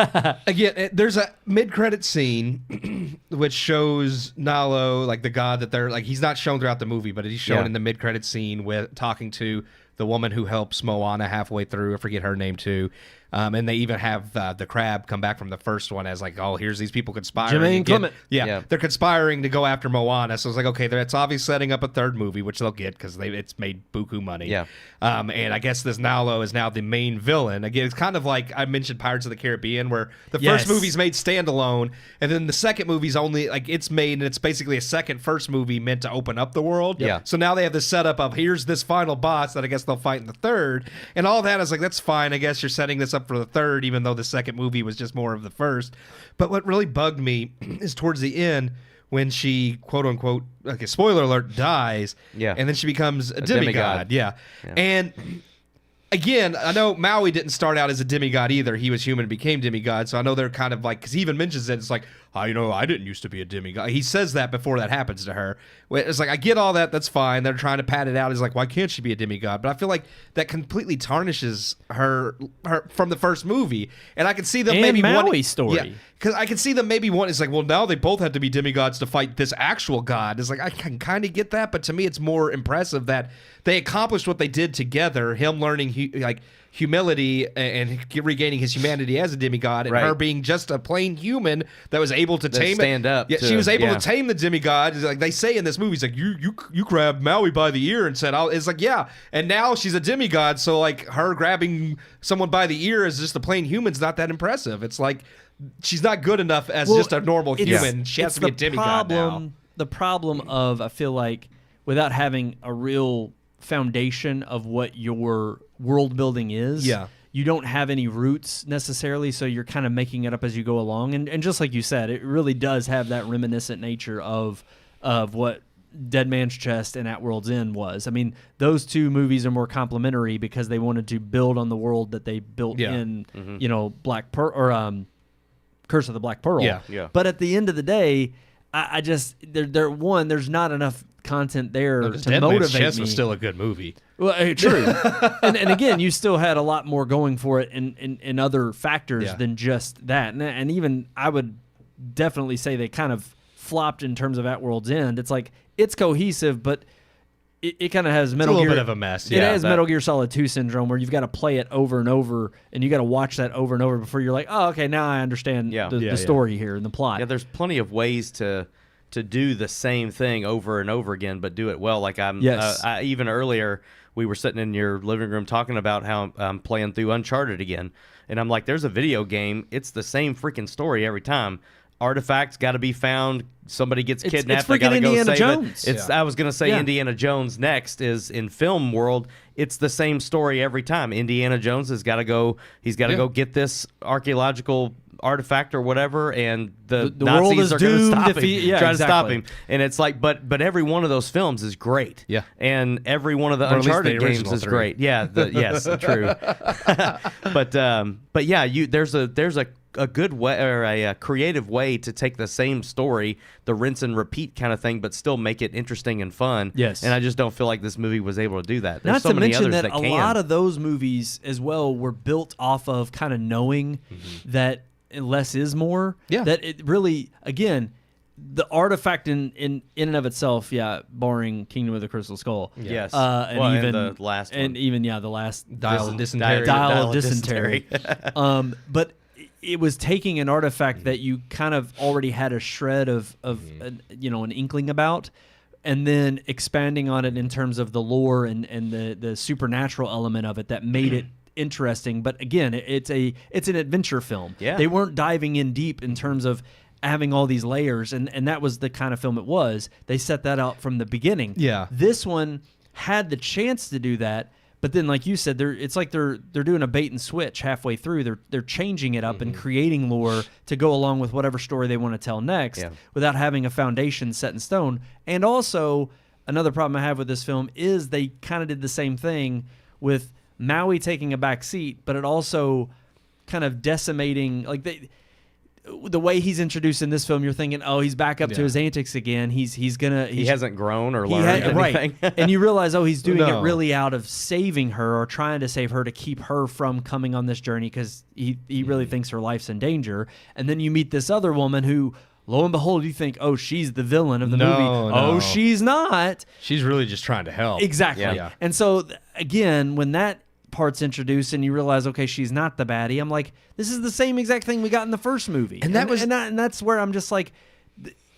again, there's a mid-credit scene which shows Nalo, like the god that they're like. He's not shown throughout the movie, but he's shown Yeah. in the mid-credit scene with talking to the woman who helps Moana halfway through. I forget her name too. And they even have the crab come back from the first one as like, oh, here's these people conspiring. Jermaine again. Clement. Yeah, they're conspiring to go after Moana. So it's like, okay, that's obviously setting up a third movie, which they'll get because it's made buku money. Yeah. And I guess this Nalo is now the main villain. Again, it's kind of like I mentioned Pirates of the Caribbean, where the Yes. first movie's made standalone, and then the second movie's only like it's made, and it's basically a second first movie meant to open up the world. Yeah. So now they have this setup of here's this final boss that I guess they'll fight in the third, and all that is like that's fine. I guess you're setting this up for the third, even though the second movie was just more of the first. But what really bugged me is towards the end when she, quote unquote, like a spoiler alert, dies. Yeah. And then she becomes a demigod. demigod. Yeah. And again, I know Maui didn't start out as a demigod either. He was human and became demigod. So I know they're kind of like, because he even mentions it. It's like, I didn't used to be a demigod. He says that before that happens to her. It's like, I get all that. That's fine. They're trying to pat it out. He's like, why can't she be a demigod? But I feel like that completely tarnishes her from the first movie. And I can see them And maybe Maui's story. Yeah, because I can see them maybe one. It's like, well, now they both have to be demigods to fight this actual god. It's like, I can kind of get that. But to me, it's more impressive that they accomplished what they did together. Him learning humility and regaining his humanity as a demigod, and Right. her being just a plain human that was able to tame stand it. up Yeah, to- she was able yeah. to tame the demigod. It's like they say in this movie, it's like you grabbed Maui by the ear and said, it's like, yeah. And now she's a demigod, so like her grabbing someone by the ear as just a plain human's not that impressive. It's like she's not good enough as just a normal it's- human. She has it's to be a the demigod problem, now. The problem of, I feel like, without having a real foundation of what your world building is, Yeah. you don't have any roots necessarily, so you're kind of making it up as you go along. And just like you said, it really does have that reminiscent nature of what Dead Man's Chest and At World's End was. I mean, those two movies are more complementary because they wanted to build on the world that they built Yeah. in, Black Pearl or Curse of the Black Pearl. Yeah. Yeah. But at the end of the day, I just there's not enough content there to Dead Man's motivate Chest me. was still a good movie. Well, true. and again, you still had a lot more going for it in other factors Yeah. than just that. And even I would definitely say they kind of flopped in terms of At World's End. It's like it's cohesive, but it kind of has Metal little Gear. bit of a mess, It yeah, has that- Metal Gear Solid 2 syndrome where you've got to play it over and over, and you got to watch that over and over before you're like, oh, okay, now I understand Yeah. the story here and the plot. Yeah, there's plenty of ways to do the same thing over and over again, but do it well. Like Yes. even earlier, we were sitting in your living room talking about how I'm playing through Uncharted again, and I'm like, there's a video game. It's the same freaking story every time. Artifacts got to be found. Somebody gets It's kidnapped. They freaking got to go Indiana save Jones. it. It's. I was gonna say Yeah. Indiana Jones next is in film world. It's the same story every time. Indiana Jones has got to go. He's got to Yeah. go get this archaeological artifact or whatever, and the world Nazis is are going to doomed stop if him, he- yeah, trying to stop exactly. him. And it's like, but every one of those films is great. Yeah. And every one of the Or at least the Uncharted games original is 3. great. Yeah. Yes, true. but yeah, there's a good way or a creative way to take the same story, the rinse and repeat kind of thing, but still make it interesting and fun. Yes. And I just don't feel like this movie was able to do that. There's Not so to many mention others that a can. lot of those movies as well were built off of kind of knowing that less is more. Yeah. That it really, again, the artifact in and of itself, barring Kingdom of the Crystal Skull. Yes. And Well, and even the last one. and even the last Dial of Dysentery. Dial of Dysentery. But it was taking an artifact that you kind of already had a shred of an inkling about, and then expanding on it in terms of the lore and the supernatural element of it that made it interesting. But again, it's an adventure film. Yeah. They weren't diving in deep in terms of having all these layers, and that was the kind of film it was. They set that out from the beginning. Yeah. This one had the chance to do that, but then, like you said, it's like they're doing a bait and switch halfway through. They're changing it up and creating lore to go along with whatever story they want to tell next, without having a foundation set in stone. And also, another problem I have with this film is they kind of did the same thing with Maui taking a back seat, but it also kind of decimating, like the way he's introduced in this film, you're thinking, oh, he's back up to his antics again. He hasn't grown or learned anything. right. And you realize, oh, he's doing No. it really out of saving her or trying to save her to keep her from coming on this journey because he really thinks her life's in danger. And then you meet this other woman who, lo and behold, you think, oh, she's the villain of the movie. No. Oh, she's not. She's really just trying to help. Exactly. Yeah. And so, again, when that part's introduced and you realize, okay, she's not the baddie, I'm like, this is the same exact thing we got in the first movie. And that was- and that's where I'm just like,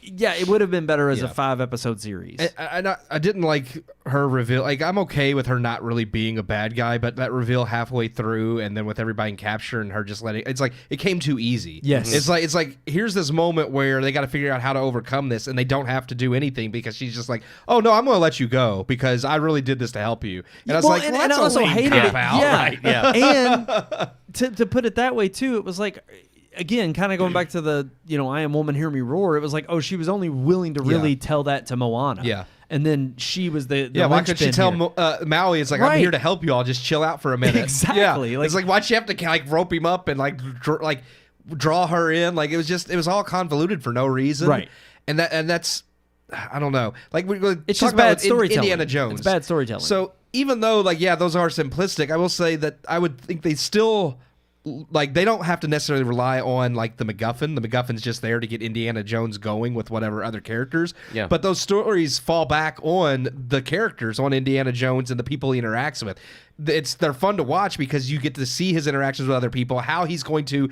yeah, it would have been better as a 5-episode series. I didn't like her reveal. Like, I'm okay with her not really being a bad guy, but that reveal halfway through, and then with everybody in capture and her just letting, it's like it came too easy. Yes. It's like here's this moment where they got to figure out how to overcome this, and they don't have to do anything because she's just like, oh no, I'm going to let you go because I really did this to help you. And I was like, well, and that's I also a lame hated cop it. out. Yeah, Right. And to put it that way too, it was like, again, kind of going back to the, I Am Woman, Hear Me Roar. It was like, oh, she was only willing to really tell that to Moana. Yeah. And then she was the Why couldn't she linchpin tell here. Maui? It's like, Right. I'm here to help you all. Just chill out for a minute. Exactly. Yeah. It's like, why'd she have to like rope him up and draw her in? Like, it was all convoluted for no reason. Right. And that's, I don't know. Like, It's talk just bad about storytelling. Indiana Jones. It's bad storytelling. So even though those are simplistic, I will say that I would think they still. Like, they don't have to necessarily rely on like the MacGuffin. The MacGuffin's just there to get Indiana Jones going with whatever other characters. Yeah. But those stories fall back on the characters, on Indiana Jones and the people he interacts with. They're fun to watch because you get to see his interactions with other people, how he's going to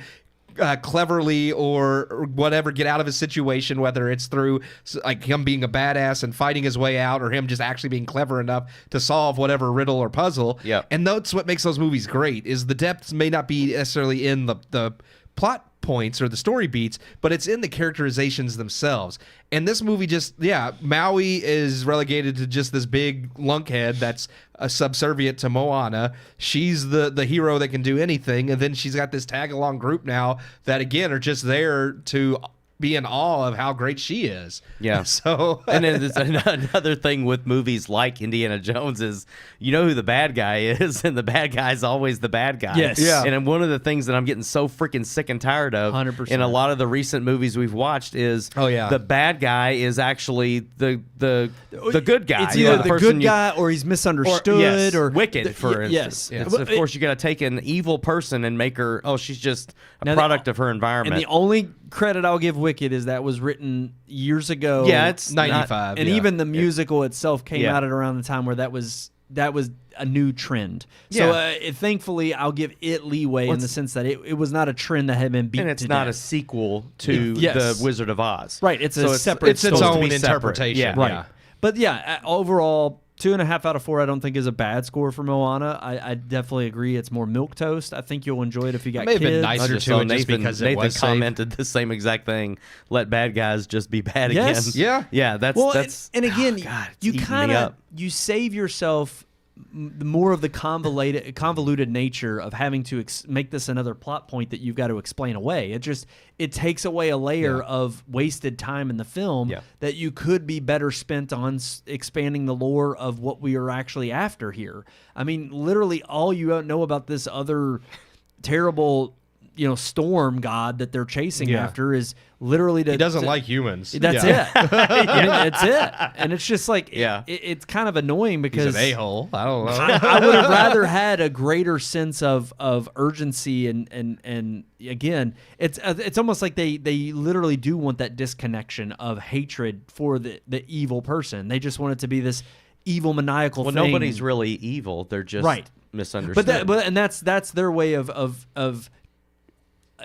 cleverly or whatever get out of his situation, whether it's through like him being a badass and fighting his way out, or him just actually being clever enough to solve whatever riddle or puzzle. Yep. And that's what makes those movies great, is the depths may not be necessarily in the plot points or the story beats, but it's in the characterizations themselves. And this movie Maui is relegated to just this big lunkhead that's subservient to Moana. She's the hero that can do anything, and then she's got this tag-along group now that, again, are just there to be in awe of how great she is. Yeah. So, And then there's another thing with movies like Indiana Jones is, you know who the bad guy is, and the bad guy's always the bad guy. Yes. Yeah. And one of the things that I'm getting so freaking sick and tired of 100%. in a lot of the recent movies we've watched is the bad guy is actually the good guy. It's either the person good guy or he's misunderstood or wicked, for instance. Yes. Of course, you got to take an evil person and make her, she's just a Now, product of her environment. And the only credit I'll give Wicked is that was written years ago. Yeah, it's 95. And even the musical itself came Yeah. out at around the time where that was a new trend. So thankfully, I'll give it leeway in the sense that it was not a trend that had been beaten. and it's to not a death. sequel to Yes. the Wizard of Oz. Right. It's So a separate. it's its story. own be separate. interpretation. Yeah. Right. Yeah. But overall, 2.5 out of 4 I don't think is a bad score for Moana. I definitely agree. It's more milquetoast. I think you'll enjoy it if you got may have kids. been nicer I just to saw it just Nathan, because it Nathan was safe. commented the same exact thing. Let bad guys just be bad Yes. again. Yeah. Yeah, that's Well, that's and again, God, it's you eating me kind of up. you save yourself the more of the convoluted nature of having to make this another plot point that you've got to explain away. It takes away a layer of wasted time in the film that you could be better spent on expanding the lore of what we are actually after here. I mean, literally all you know about this other terrible, storm god that they're chasing after is literally he doesn't like humans. That's it. I mean, that's it. And it's just like, it's kind of annoying because he's an a-hole. I don't know. I would have rather had a greater sense of urgency and again, it's almost like they literally do want that disconnection of hatred for the evil person. They just want it to be this evil maniacal thing. Well, nobody's really evil. They're just misunderstood. But that's their way of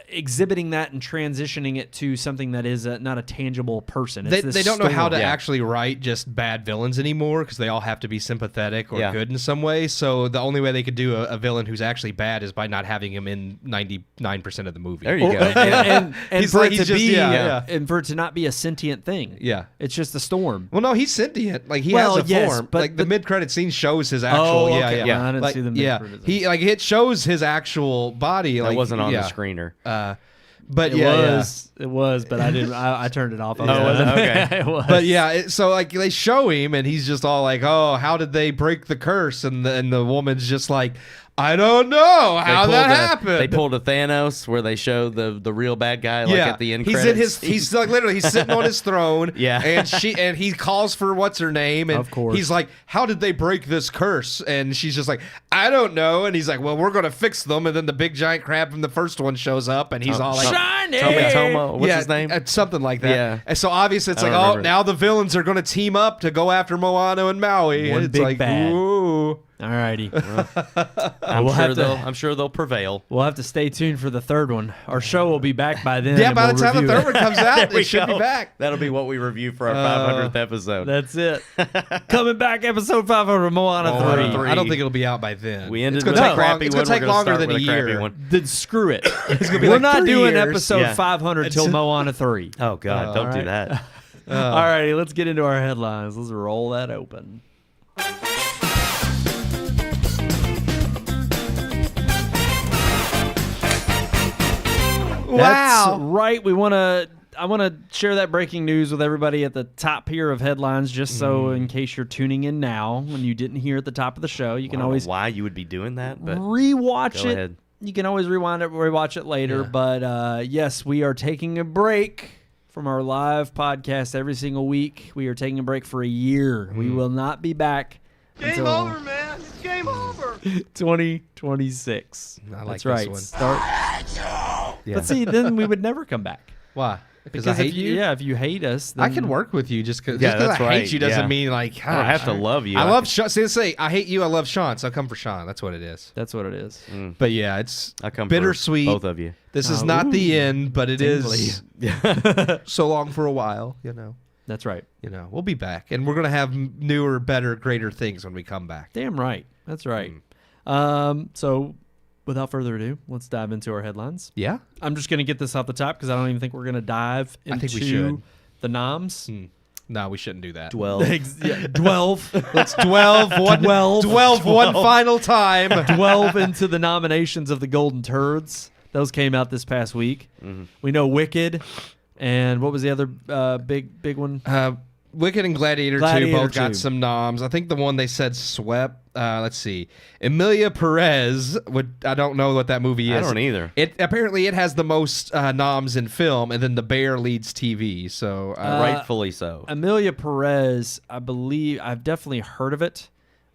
exhibiting that and transitioning it to something that is not a tangible person. They don't know how to actually write just bad villains anymore because they all have to be sympathetic or good in some way. So the only way they could do a villain who's actually bad is by not having him in 99% of the movie. There you go. And for it to be and for it to not be a sentient thing. Yeah. It's just a storm. Well, no, he's sentient. Like he has a form. But like the mid-credit scene shows his actual. Oh, okay. Yeah. I didn't see the mid-credit scene. It shows his actual body. That like wasn't on the screener. But it was, but I didn't. I turned it off. Was it? Okay. It was. But so like they show him, and he's just all like, "Oh, how did they break the curse?" And the woman's just like, "I don't know how that happened." They pulled a Thanos where they show the real bad guy at the end credits. He's like literally he's sitting on his throne. And he calls for what's her name, and of course he's like, "How did they break this curse?" And she's just like, "I don't know." And he's like, "Well, we're gonna fix them." And then the big giant crab from the first one shows up, and he's all like, "Shiny Tomo, what's his name? Something like that. Yeah. And so obviously it's like, oh, now the villains are gonna team up to go after Moana and Maui. One it's big like, bad. ooh. Alrighty. I'm sure they'll prevail. We'll have to stay tuned for the third one. Our show will be back by then. Yeah, by the time the third one comes out, they should be back. That'll be what we review for our 500th episode. That's it. Coming back, episode 500, Moana 3. I don't think it'll be out by then. We ended it's with gonna a crappy It's one. going to take We're longer start than a with crappy year. one. Then screw it. It's going to be We're like not 3 doing years. episode 500 till Moana 3. Oh, God, don't do that. Alrighty, let's get into our headlines. Let's roll that open. That's right. I want to share that breaking news with everybody at the top here of headlines, just so in case you're tuning in now when you didn't hear at the top of the show, you can always why you would be doing that, but rewatch go it. ahead. You can always rewind it, rewatch it later. Yeah. But yes, we are taking a break from our live podcast every single week. We are taking a break for a year. We will not be back. Game over, man. It's game over. 2026. I like That's this right. one. Yeah. But see, then we would never come back. Why? Because I Because hate if you? if you hate us, then I can work with you just because that's I right. hate you doesn't Yeah. mean like I don't have to love you. I love Sean. Say I hate you. I love Sean. So I come for Sean. That's what it is. That's what it is. But yeah, it's I come bittersweet. for both of you. This is not the end, but it is Tingly. so long for a while. That's right. We'll be back, and we're gonna have newer, better, greater things when we come back. Damn right. That's right. So without further ado, let's dive into our headlines. Yeah. I'm just going to get this off the top because I don't even think we're going to dive into I think we should. the noms. No, we shouldn't do that. 12. Let's 12 one final time. 12 into the nominations of the Golden Turds. Those came out this past week. We know Wicked, and what was the other big one? Wicked and Gladiator 2 Gladiator both 2. got some noms. I think the one they said swept. Let's see, Emilia Perez. I don't know what that movie is. I don't either. Apparently it has the most noms in film, and then The Bear leads TV. So Rightfully so. Emilia Perez, I believe, I've definitely heard of it.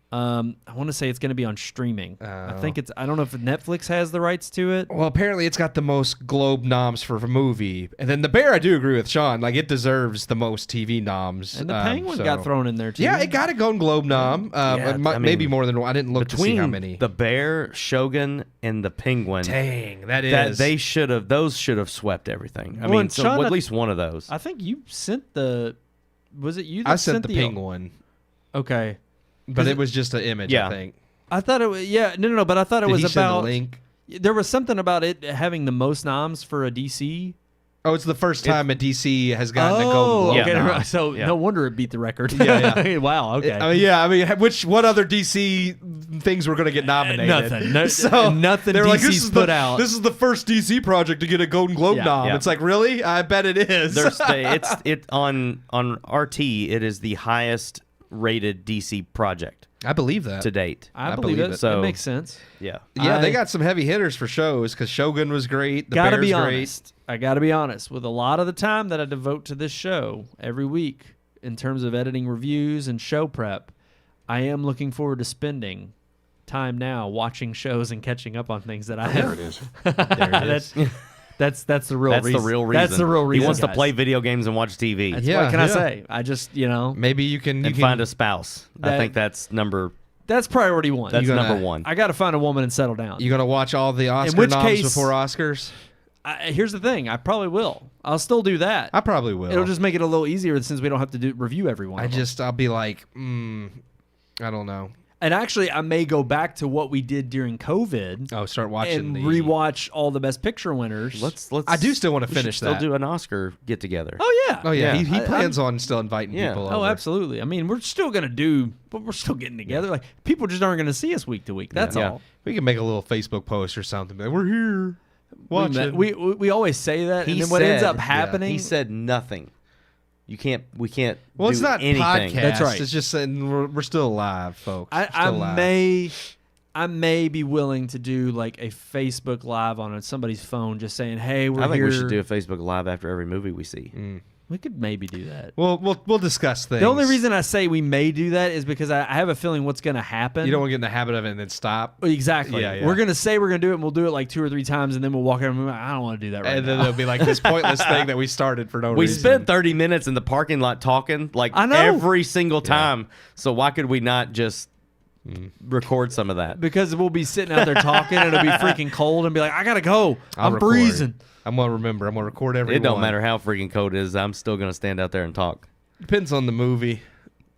I want to say it's going to be on streaming. I think I don't know if Netflix has the rights to it. well, apparently it's got the most Globe noms for a movie, and then The Bear. I do agree with Sean. Like it deserves the most TV noms. And the Penguin got thrown in there too. Yeah, it got a Golden Globe nom. Maybe more than one. I didn't look to see how many. The Bear, Shogun, and the Penguin. Dang, that is. Those should have swept everything. I Well, mean, and so Sean, at least one of those. I think you sent the. Was it you? That I sent the Penguin, Okay. but it was just an image. Yeah. I think. I thought it was no, but I thought it Did was he send a about link? There was something about it having the most noms for a DC Oh, it's the first time a DC has gotten a Golden Oh, Globe okay. nom. So Yeah. no wonder it beat the record. Yeah. Wow. Okay. I mean, what other DC things were going to get nominated? Nothing. No, So nothing they were like, DC's put out. This is the first DC project to get a Golden Globe Yeah. nom. Yeah. It's like, really? I bet it is. It's on RT. It is the highest rated DC project I believe that. to date. I believe it. So- It makes sense. Yeah. Yeah, they I- got some heavy hitters for shows because Shogun was great. The Gotta Bear's be great. honest. I gotta be honest. With a lot of the time that I devote to this show every week, in terms of editing reviews and show prep, I am looking forward to spending time now watching shows and catching up on things that I have. There it is. That's the real That's reason. the real reason. That's the real reason. He wants to guys. play video games and watch TV That's Yeah, what can I yeah. say? I just Maybe you can and find a spouse. I That- think that's that's priority one. that's gonna- number one. I got to find a woman and settle down. You gonna watch all the Oscar which noms case- before Oscars? Here's the thing. I probably will. I'll still do that. I probably will. It'll just make it a little easier since we don't have to review every one. of them. I'll be like, I don't know. And actually, I may go back to what we did during COVID Oh, start watching and the rewatch all the Best Picture winners. Let's. I do still want to we should finish still that. do an Oscar get together. Oh yeah. Oh yeah, Yeah. he I'm- plans on still inviting Yeah. people. Oh, over. absolutely. I mean, we're still gonna do, but we're still getting together. Like people just aren't gonna see us week to week. That's Yeah. all. We can make a little Facebook post or something. Like, we're here. Watching. We always say that, He and then what ends said- up happening? He said nothing. You can't. We can't. Well, it's do not anything. podcast. That's right. It's just saying we're still alive, folks. We're I still alive. may be willing to do like a Facebook Live on somebody's phone, just saying, "Hey, we're I think here." we should do a Facebook Live after every movie we see. We could maybe do that. We'll discuss things. The only reason I say we may do that is because I have a feeling what's going to happen. you don't want to get in the habit of it and then stop. Exactly. Yeah, yeah. We're going to say we're going to do it, and we'll do it like 2 or 3 times, and then we'll walk out and be like, I don't want to do that right And then now. it'll be like this pointless thing that we started for no We reason. spent 30 minutes in the parking lot talking like I know. every single time. So why could we not just record some of that? Because we'll be sitting out there talking, and it'll be freaking cold, and be like, I got to go. I'll I'm record. freezing. I'm gonna remember. I'm gonna record every. It don't one. matter how freaking cold it is. I'm still going to stand out there and talk. Depends on the movie.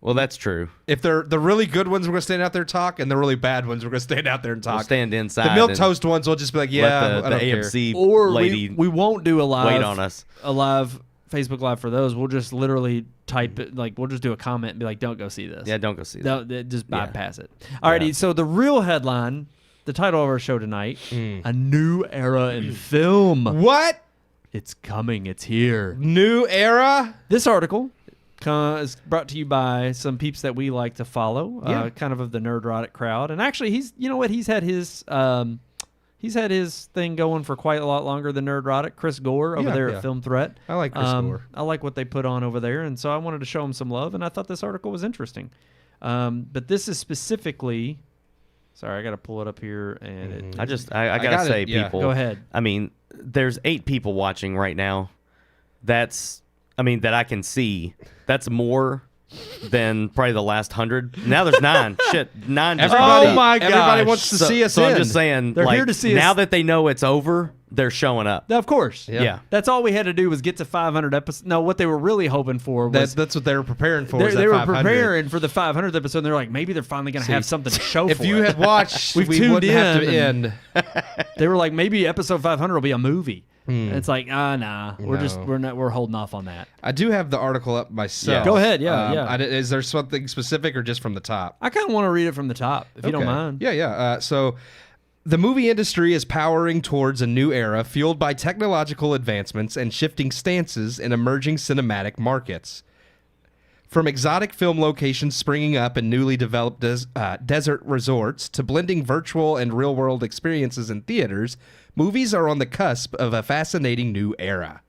Well, that's true. If they're the really good ones, we're gonna stand out there and talk, and the really bad ones, we're gonna stand out there and talk. We'll stand inside. the milk and toast ones, we'll just be like, yeah, let I the don't care. AMC Or lady we won't do a live. wait on us. A live Facebook Live for those. We'll just literally type it, like we'll just do a comment and be like, don't go see this. Yeah, don't go see that. Just Yeah. bypass it. Alrighty, Yeah. so the real headline, the title of our show tonight, A New Era in Film. What It's coming. It's here. new era? This article is brought to you by some peeps that we like to follow, Yeah. kind of the nerdrotic crowd. And actually, he's had his thing going for quite a lot longer than nerdrotic. Chris Gore over Yeah, there yeah. at Film Threat. I like Chris Gore. I like what they put on over there, and so I wanted to show him some love. And I thought this article was interesting. But this is specifically. Sorry, I got to pull it up here, and it, I got gotta it, say, yeah. people. Go ahead. I mean, there's 8 people watching right now. That I can see. That's more than probably the last 100. Now there's 9. Shit, 9. Just Everybody, Oh my everybody gosh. wants to so, see us so in. I'm just saying, They're like, here to see now us. that they know it's over, they're showing up. Of course. Yeah. That's all we had to do was get to 500 episodes. No, what they were really hoping for was That's what they were preparing for. is they that were 500. preparing for the 500th episode. And they're like, maybe they're finally going to have something to show If for you it. had watched, We've we tuned wouldn't have to in end. They were like, maybe episode 500 will be a movie. And it's like, nah, we're holding off on that. I do have the article up myself. Yeah. Go ahead, yeah. Is there something specific or just from the top? I kind of want to read it from the top, if you don't Okay. mind. Yeah. So the movie industry is powering towards a new era fueled by technological advancements and shifting stances in emerging cinematic markets. From exotic film locations springing up in newly developed desert resorts to blending virtual and real-world experiences in theaters, movies are on the cusp of a fascinating new era.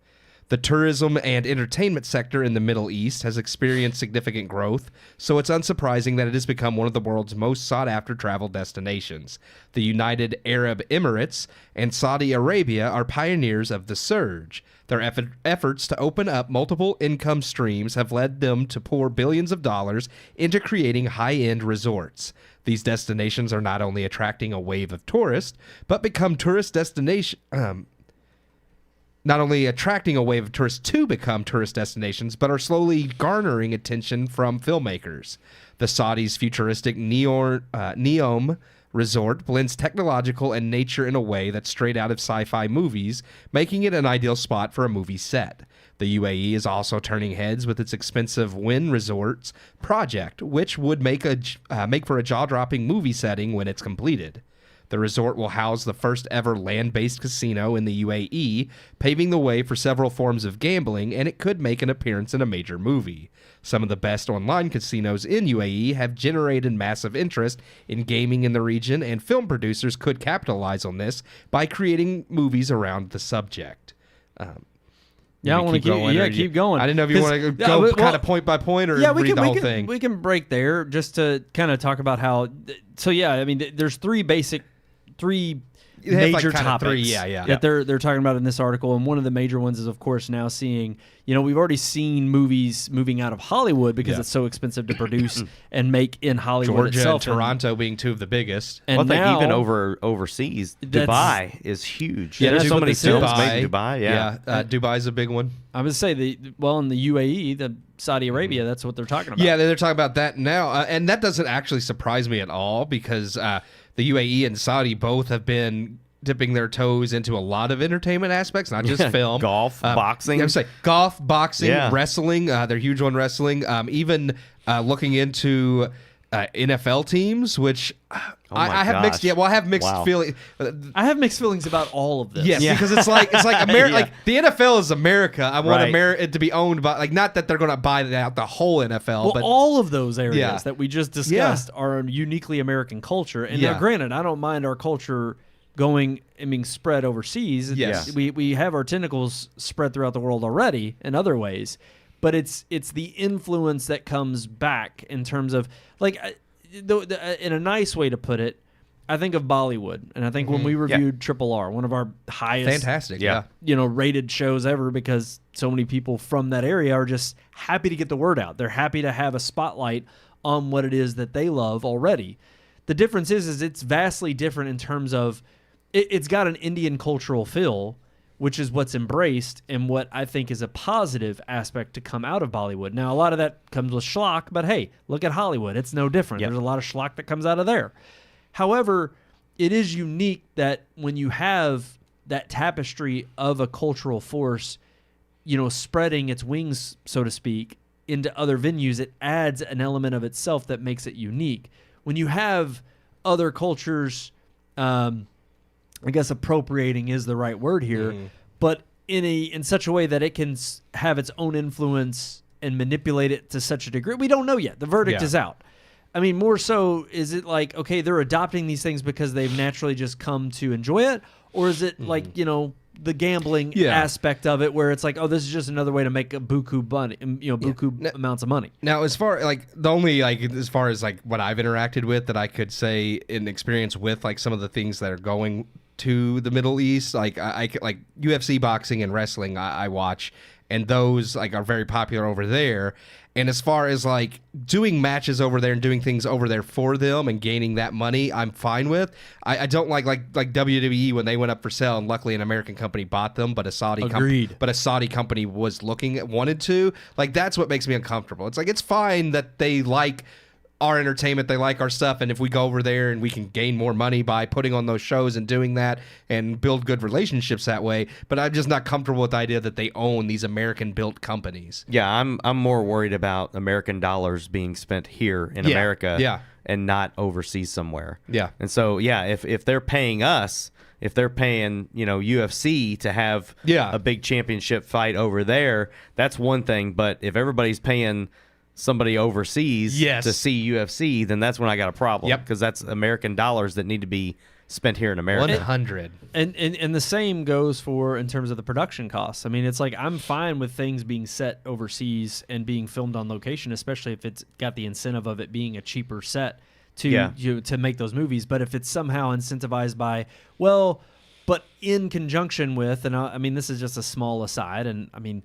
The tourism and entertainment sector in the Middle East has experienced significant growth, so it's unsurprising that it has become one of the world's most sought-after travel destinations. The United Arab Emirates and Saudi Arabia are pioneers of the surge. Their efforts to open up multiple income streams have led them to pour billions of dollars into creating high-end resorts. These destinations are not only attracting a wave of tourists, but become tourist destination. Not only attracting a wave of tourists to become tourist destinations, but are slowly garnering attention from filmmakers. The Saudis' futuristic Neom Resort blends technological and nature in a way that's straight out of sci-fi movies, making it an ideal spot for a movie set. The UAE is also turning heads with its expensive Wynn Resorts project, which would make for a jaw-dropping movie setting when it's completed. The resort will house the first ever land-based casino in the UAE, paving the way for several forms of gambling, and it could make an appearance in a major movie. Some of the best online casinos in UAE have generated massive interest in gaming in the region, and film producers could capitalize on this by creating movies around the subject. Yeah, I want to keep going. I didn't know if you want to go kind of point by point or read the whole thing. We can break there just to kind of talk about how. So yeah, I mean, there's three major topics that they're talking about in this article, and one of the major ones is, of course, now seeing. We've already seen movies moving out of Hollywood because it's so expensive to produce and make in Hollywood Georgia itself. and Toronto being two of the biggest. And I think even overseas, Dubai is huge. Yeah, there's so many films Dubai. made in Dubai. Yeah, Dubai's a big one. I would say in the UAE, the Saudi Arabia, that's what they're talking about. Yeah, they're talking about that now, and that doesn't actually surprise me at all because the UAE and Saudi both have been dipping their toes into a lot of entertainment aspects, not just film. Golf, boxing. Yeah, I'm saying golf, boxing, wrestling. They're huge on wrestling. Even looking into NFL teams, which I have mixed. Yeah, well, I have mixed feelings. I have mixed feelings about all of this. Yes, because it's like America. Like the NFL is America. I want it to be owned by not that they're going to buy out the whole NFL. Well, but all of those areas that we just discussed are a uniquely American culture. And now, granted, I don't mind our culture going and being spread overseas. Yes. We have our tentacles spread throughout the world already in other ways, but it's the influence that comes back in terms of in a nice way to put it. I think of Bollywood, and I think when we reviewed Triple R, one of our highest, fantastic, rated shows ever, because so many people from that area are just happy to get the word out. They're happy to have a spotlight on what it is that they love already. The difference is it's vastly different in terms of it's got an Indian cultural feel, which is what's embraced and what I think is a positive aspect to come out of Bollywood. Now, a lot of that comes with schlock, but hey, look at Hollywood. It's no different. There's a lot of schlock that comes out of there. However, it is unique that when you have that tapestry of a cultural force, spreading its wings, so to speak, into other venues, it adds an element of itself that makes it unique. When you have other cultures, I guess appropriating is the right word here, but in such a way that it can have its own influence and manipulate it to such a degree. We don't know yet. The verdict is out. I mean, more so, is it like, okay, they're adopting these things because they've naturally just come to enjoy it? Or is it like, the gambling aspect of it where it's like, oh, this is just another way to make a buku amounts of money? Now, as far as far as what I've interacted with that I could say in experience with some of the things that are going to the Middle East, I UFC, boxing, and wrestling I watch, and those are very popular over there. And as far as doing matches over there and doing things over there for them and gaining that money, I'm fine with. I don't like WWE when they went up for sale, and luckily an American company bought them, but a Saudi company was wanted to. That's what makes me uncomfortable. It's it's fine that they like our entertainment, they like our stuff, and if we go over there and we can gain more money by putting on those shows and doing that and build good relationships that way, but I'm just not comfortable with the idea that they own these American-built companies. Yeah, I'm more worried about American dollars being spent here in America and not overseas somewhere. Yeah. And so, if they're paying us, if they're paying, UFC to have a big championship fight over there, that's one thing, but if everybody's paying somebody overseas to see UFC, then that's when I got a problem. Because that's American dollars that need to be spent here in America. 100. And the same goes for in terms of the production costs. I mean, it's I'm fine with things being set overseas and being filmed on location, especially if it's got the incentive of it being a cheaper set to make those movies. But if it's somehow incentivized by, but in conjunction with, and I mean, this is just a small aside, and I mean,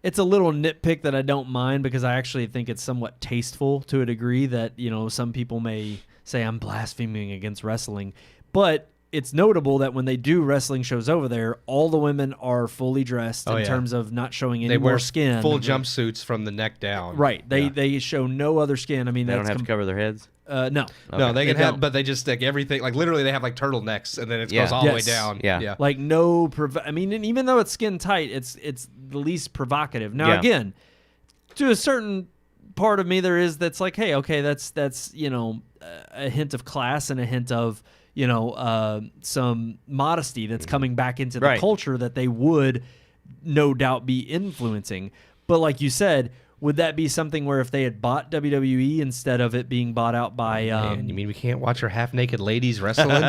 it's a little nitpick that I don't mind because I actually think it's somewhat tasteful to a degree that, some people may say I'm blaspheming against wrestling. But it's notable that when they do wrestling shows over there, all the women are fully dressed in yeah. terms of not showing any They more wear skin. full jumpsuits from the neck down. Right. They show no other skin. I mean, They that's don't have to cover their heads. no. No, they can They have, don't. but they just like everything. Like literally, they have like turtlenecks, and then it Yeah. goes all the way Yes. down. Yeah. Like no. I mean, and even though it's skin tight, it's the least provocative. Now Yeah. again, to a certain part of me, there is that's like, hey, okay, that's a hint of class and a hint of some modesty that's coming back into the Right. culture that they would no doubt be influencing. But like you said, would that be something where if they had bought WWE instead of it being bought out by Man, you mean we can't watch our half-naked ladies wrestling? but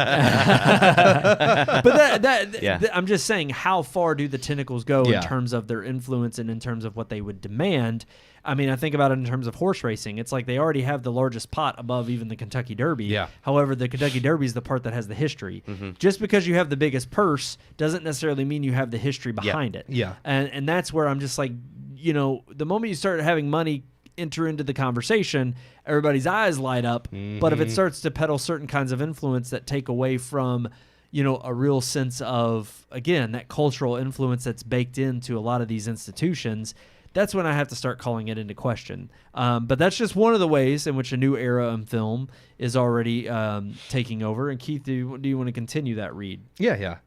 that Yeah. I'm just saying, how far do the tentacles go Yeah. in terms of their influence and in terms of what they would demand? I mean, I think about it in terms of horse racing. It's like they already have the largest pot above even the Kentucky Derby. Yeah. However, the Kentucky Derby is the part that has the history. Just because you have the biggest purse doesn't necessarily mean you have the history behind it. Yeah. And that's where I'm just like, the moment you start having money enter into the conversation, everybody's eyes light up. But if it starts to peddle certain kinds of influence that take away from, a real sense of, again, that cultural influence that's baked into a lot of these institutions, that's when I have to start calling it into question. But that's just one of the ways in which a new era in film is already taking over. And Keith, do you want to continue that read? Yeah.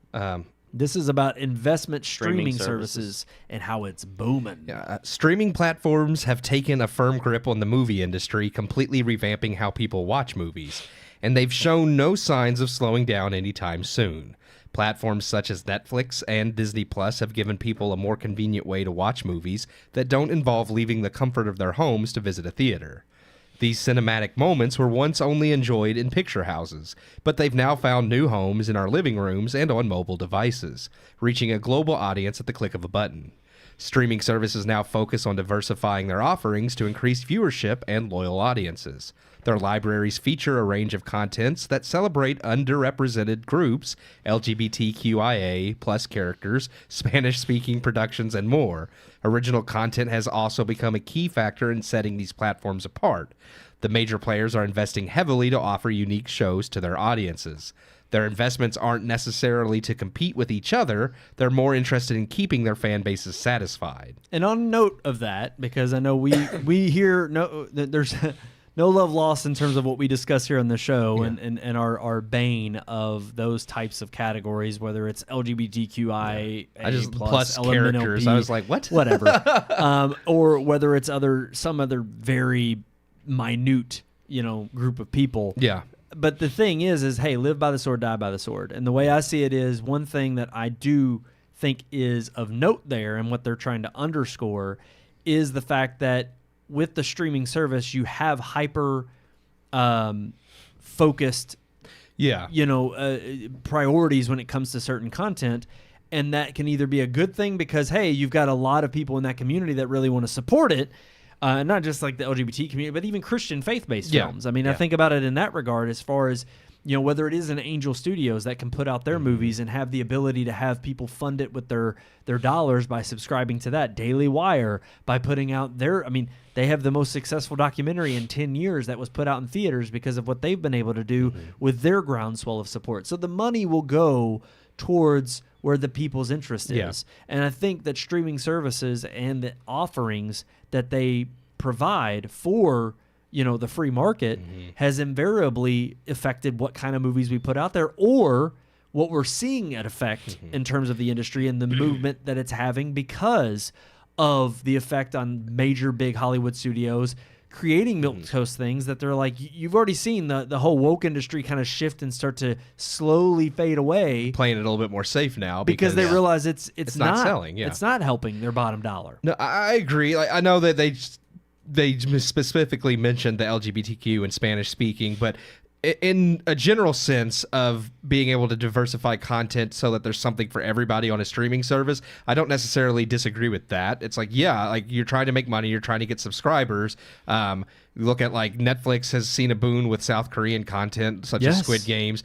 This is about investment streaming Streaming services and how it's booming. Streaming platforms have taken a firm grip on the movie industry, completely revamping how people watch movies, and they've shown no signs of slowing down anytime soon. Platforms such as Netflix and Disney Plus have given people a more convenient way to watch movies that don't involve leaving the comfort of their homes to visit a theater. These cinematic moments were once only enjoyed in picture houses, but they've now found new homes in our living rooms and on mobile devices, reaching a global audience at the click of a button. Streaming services now focus on diversifying their offerings to increase viewership and loyal audiences. Their libraries feature a range of contents that celebrate underrepresented groups, LGBTQIA plus characters, Spanish-speaking productions, and more. Original content has also become a key factor in setting these platforms apart. The major players are investing heavily to offer unique shows to their audiences. Their investments aren't necessarily to compete with each other. They're more interested in keeping their fan bases satisfied. And on note of that, because I know we hear there's no love lost in terms of what we discuss here on the show and our bane of those types of categories, whether it's LGBTQI, I just plus characters. I was like, what? Whatever. Or whether it's some other very minute, group of people. Yeah. But the thing is hey, live by the sword, die by the sword. And the way I see it is, one thing that I do think is of note there and what they're trying to underscore is the fact that with the streaming service, you have hyper focused priorities when it comes to certain content. And that can either be a good thing because, hey, you've got a lot of people in that community that really want to support it. Not just like the LGBT community, but even Christian faith-based films. I mean, I think about it in that regard as far as, whether it is an Angel Studios that can put out their movies and have the ability to have people fund it with their dollars by subscribing to that. Daily Wire, by putting out they have the most successful documentary in 10 years that was put out in theaters because of what they've been able to do with their groundswell of support. So the money will go towards where the people's interest is. And I think that streaming services and the offerings that they provide for the free market has invariably affected what kind of movies we put out there, or what we're seeing at effect in terms of the industry and the movement that it's having because of the effect on major big Hollywood studios creating milquetoast things that they're like, you've already seen the whole woke industry kind of shift and start to slowly fade away, Playing it a little bit more safe now because they realize it's not selling. Yeah. It's not helping their bottom dollar. No, I agree. Like, I know that they specifically mentioned the LGBTQ and Spanish speaking, but in a general sense of being able to diversify content so that there's something for everybody on a streaming service, I don't necessarily disagree with that. It's like, you're trying to make money, you're trying to get subscribers. look at like Netflix has seen a boon with South Korean content such Yes. as Squid Games.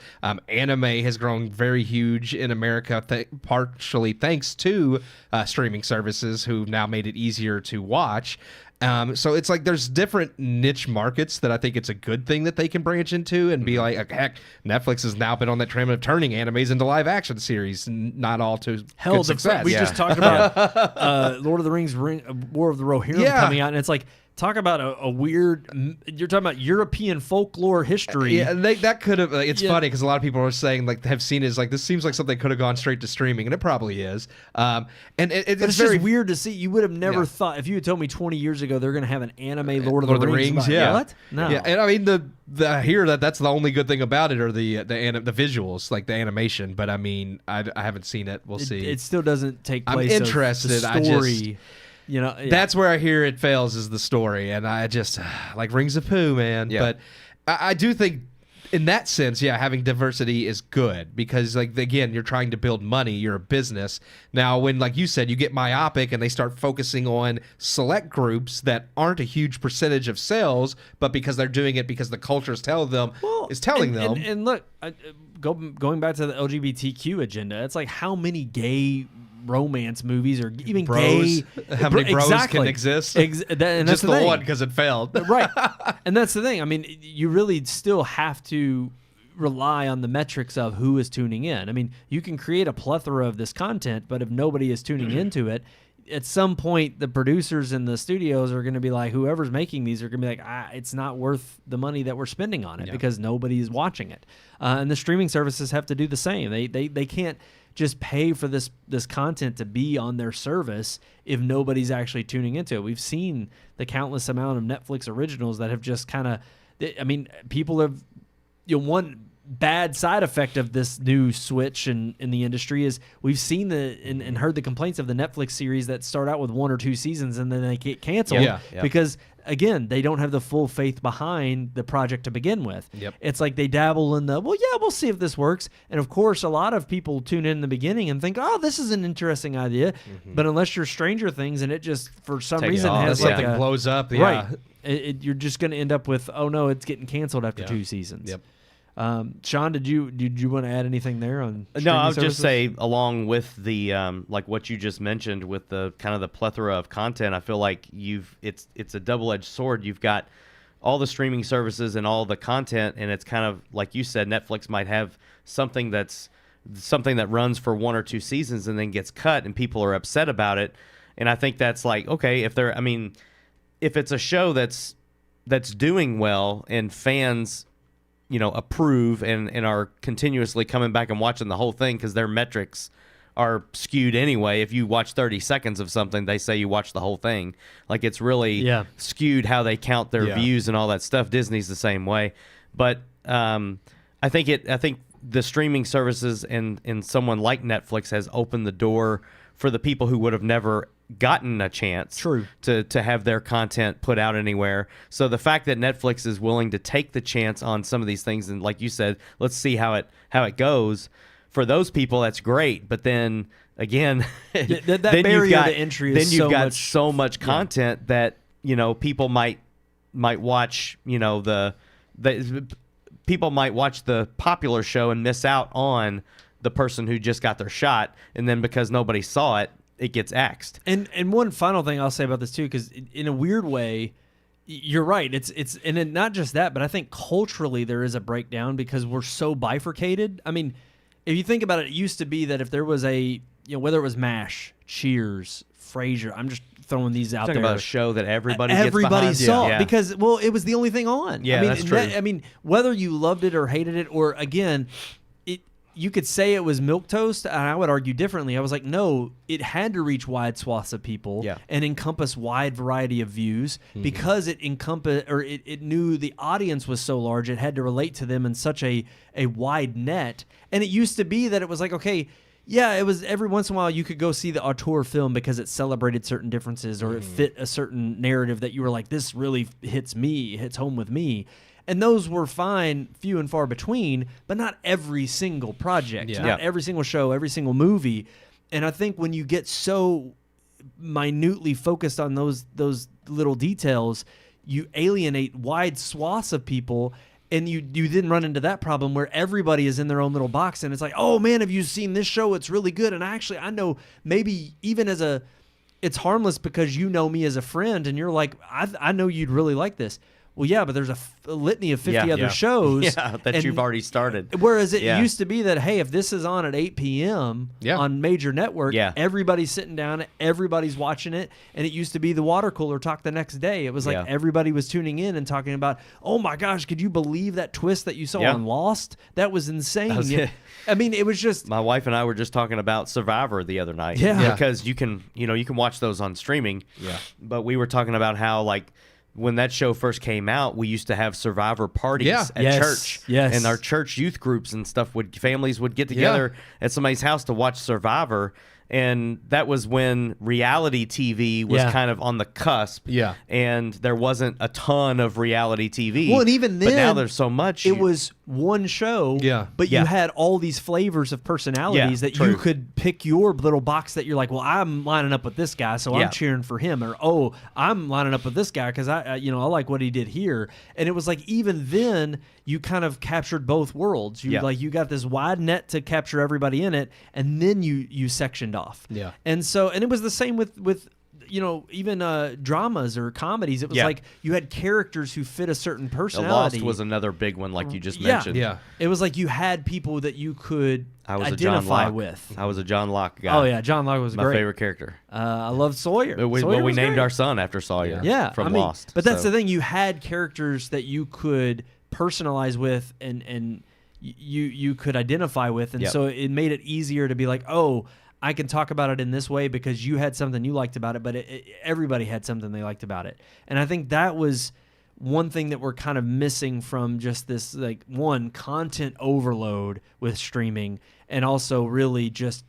Anime has grown very huge in America, partially thanks to streaming services who've now made it easier to watch. So it's like there's different niche markets that I think it's a good thing that they can branch into and be like, heck, Netflix has now been on that trend of turning animes into live action series, not all to Hell, good success. we just talked about Lord of the Rings, War of the Rohirrim Yeah. coming out, and it's like, talk about a weird. You're talking about European folklore history. Yeah, that could have. It's funny because a lot of people are saying like have seen it as like this seems like something could have gone straight to streaming, and it probably is. And it's But it's very just weird to see. You would have never Yeah. thought if you had told me 20 years ago they're going to have an anime Lord of the Rings. Yeah, What? No. Yeah, and I mean the I hear that's the only good thing about it, or the visuals, like the animation. But I mean, I haven't seen it. We'll see. It still doesn't take I'm place. interested. Of the I just- story. Yeah. That's where I hear it fails is the story, and I just like Rings of Pooh, man. Yeah. But I do think in that sense, yeah, having diversity is good because, like, again, you're trying to build money. You're a business. Now, when, like you said, you get myopic and they start focusing on select groups that aren't a huge percentage of sales, but because they're doing it because the culture is telling them. And look, going back to the LGBTQ agenda, it's like how many gay romance movies or even Bros. gay How many bros exactly. can exist? And that's Just the the thing. one because it failed. Right. And that's the thing. I mean, you really still have to rely on the metrics of who is tuning in. I mean, you can create a plethora of this content, but if nobody is tuning into it, at some point the producers and the studios are going to be like, whoever's making these are going to be like, it's not worth the money that we're spending on it because nobody is watching it. And the streaming services have to do the same. They can't just pay for this content to be on their service if nobody's actually tuning into it. We've seen the countless amount of Netflix originals that have just kind of, I mean, people have, one bad side effect of this new switch in the industry is we've seen and heard the complaints of the Netflix series that start out with 1 or 2 seasons and then they get canceled because, again, they don't have the full faith behind the project to begin with. Yep. It's like they dabble in we'll see if this works. And of course, a lot of people tune in the beginning and think, oh, this is an interesting idea. But unless you're Stranger Things and it just, for some Take it reason, off. has Yeah. like Something a, blows up. Yeah. right. You're just going to end up with, oh no, it's getting canceled after 2 seasons. Yep. Sean, did you want to add anything there on? No, I would streaming just say along with the like what you just mentioned with the kind of the plethora of content, I feel like it's a double-edged sword. You've got all the streaming services and all the content, and it's kind of like you said, Netflix might have something that runs for 1 or 2 seasons and then gets cut, and people are upset about it. And I think that's like, okay, if it's a show that's doing well and fans approve and are continuously coming back and watching the whole thing because their metrics are skewed anyway. If you watch 30 seconds of something, they say you watch the whole thing. Like it's really skewed how they count their views and all that stuff. Disney's the same way. But I think the streaming services and someone like Netflix has opened the door for the people who would have never gotten a chance to have their content put out anywhere. So the fact that Netflix is willing to take the chance on some of these things, and like you said, let's see how it goes, for those people that's great. But then again, that then barrier to entry is so much content that people might watch people might watch the popular show and miss out on the person who just got their shot, and then because nobody saw it, it gets axed. And one final thing I'll say about this too, because in a weird way, you're right. It's and then not just that, but I think culturally there is a breakdown because we're so bifurcated. I mean, if you think about it, it used to be that if there was whether it was MASH, Cheers, Frasier, I'm just throwing these out there. Talking about a show that everybody saw yeah. because it was the only thing on. Yeah, I mean, that's true. I mean, whether you loved it or hated it, or again, you could say it was milquetoast, and I would argue differently. I was like, no, it had to reach wide swaths of people and encompass wide variety of views because it it knew the audience was so large, it had to relate to them in such a wide net. And it used to be that it was like, okay, yeah, it was every once in a while you could go see the auteur film because it celebrated certain differences or it fit a certain narrative that you were like, this really hits home with me. And those were fine, few and far between, but not every single project, not every single show, every single movie. And I think when you get so minutely focused on those little details, you alienate wide swaths of people. And you didn't run into that problem where everybody is in their own little box and it's like, oh man, have you seen this show? It's really good. And actually, I know maybe even it's harmless because you know me as a friend and you're like, I know you'd really like this. Well, yeah, but there's a litany of 50 other shows that you've already started. Whereas it used to be that, hey, if this is on at 8 p.m. on major network, everybody's sitting down, everybody's watching it, and it used to be the water cooler talk the next day. It was like everybody was tuning in and talking about, oh my gosh, could you believe that twist that you saw on Lost? That was insane. I mean, it was just... My wife and I were just talking about Survivor the other night. Because you can watch those on streaming. Yeah. But we were talking about how, like, when that show first came out, we used to have Survivor parties at church. Yes. And our church youth groups and stuff families would get together at somebody's house to watch Survivor. And that was when reality TV was kind of on the cusp. Yeah. And there wasn't a ton of reality TV. Well, and even then, but now there's so much. It was one show, but you had all these flavors of personalities that you could pick your little box that you're like, well, I'm lining up with this guy, so I'm cheering for him. Or, oh, I'm lining up with this guy because I like what he did here. And it was like, even then, you kind of captured both worlds. You got this wide net to capture everybody in it, and then you sectioned off. Yeah. And it was the same with even dramas or comedies. It was like you had characters who fit a certain personality. Lost was another big one, like you just mentioned. Yeah. It was like you had people that you could identify with. I was a John Locke guy. Oh yeah, John Locke was my great. favorite character. I loved Sawyer. We named our son after Sawyer. Yeah, from Lost. But that's the thing. You had characters that you could personalize with and you could identify with, and so it made it easier to be like, oh, I can talk about it in this way because you had something you liked about it, but everybody had something they liked about it. And I think that was one thing that we're kind of missing from just this, like, one, content overload with streaming, and also really just,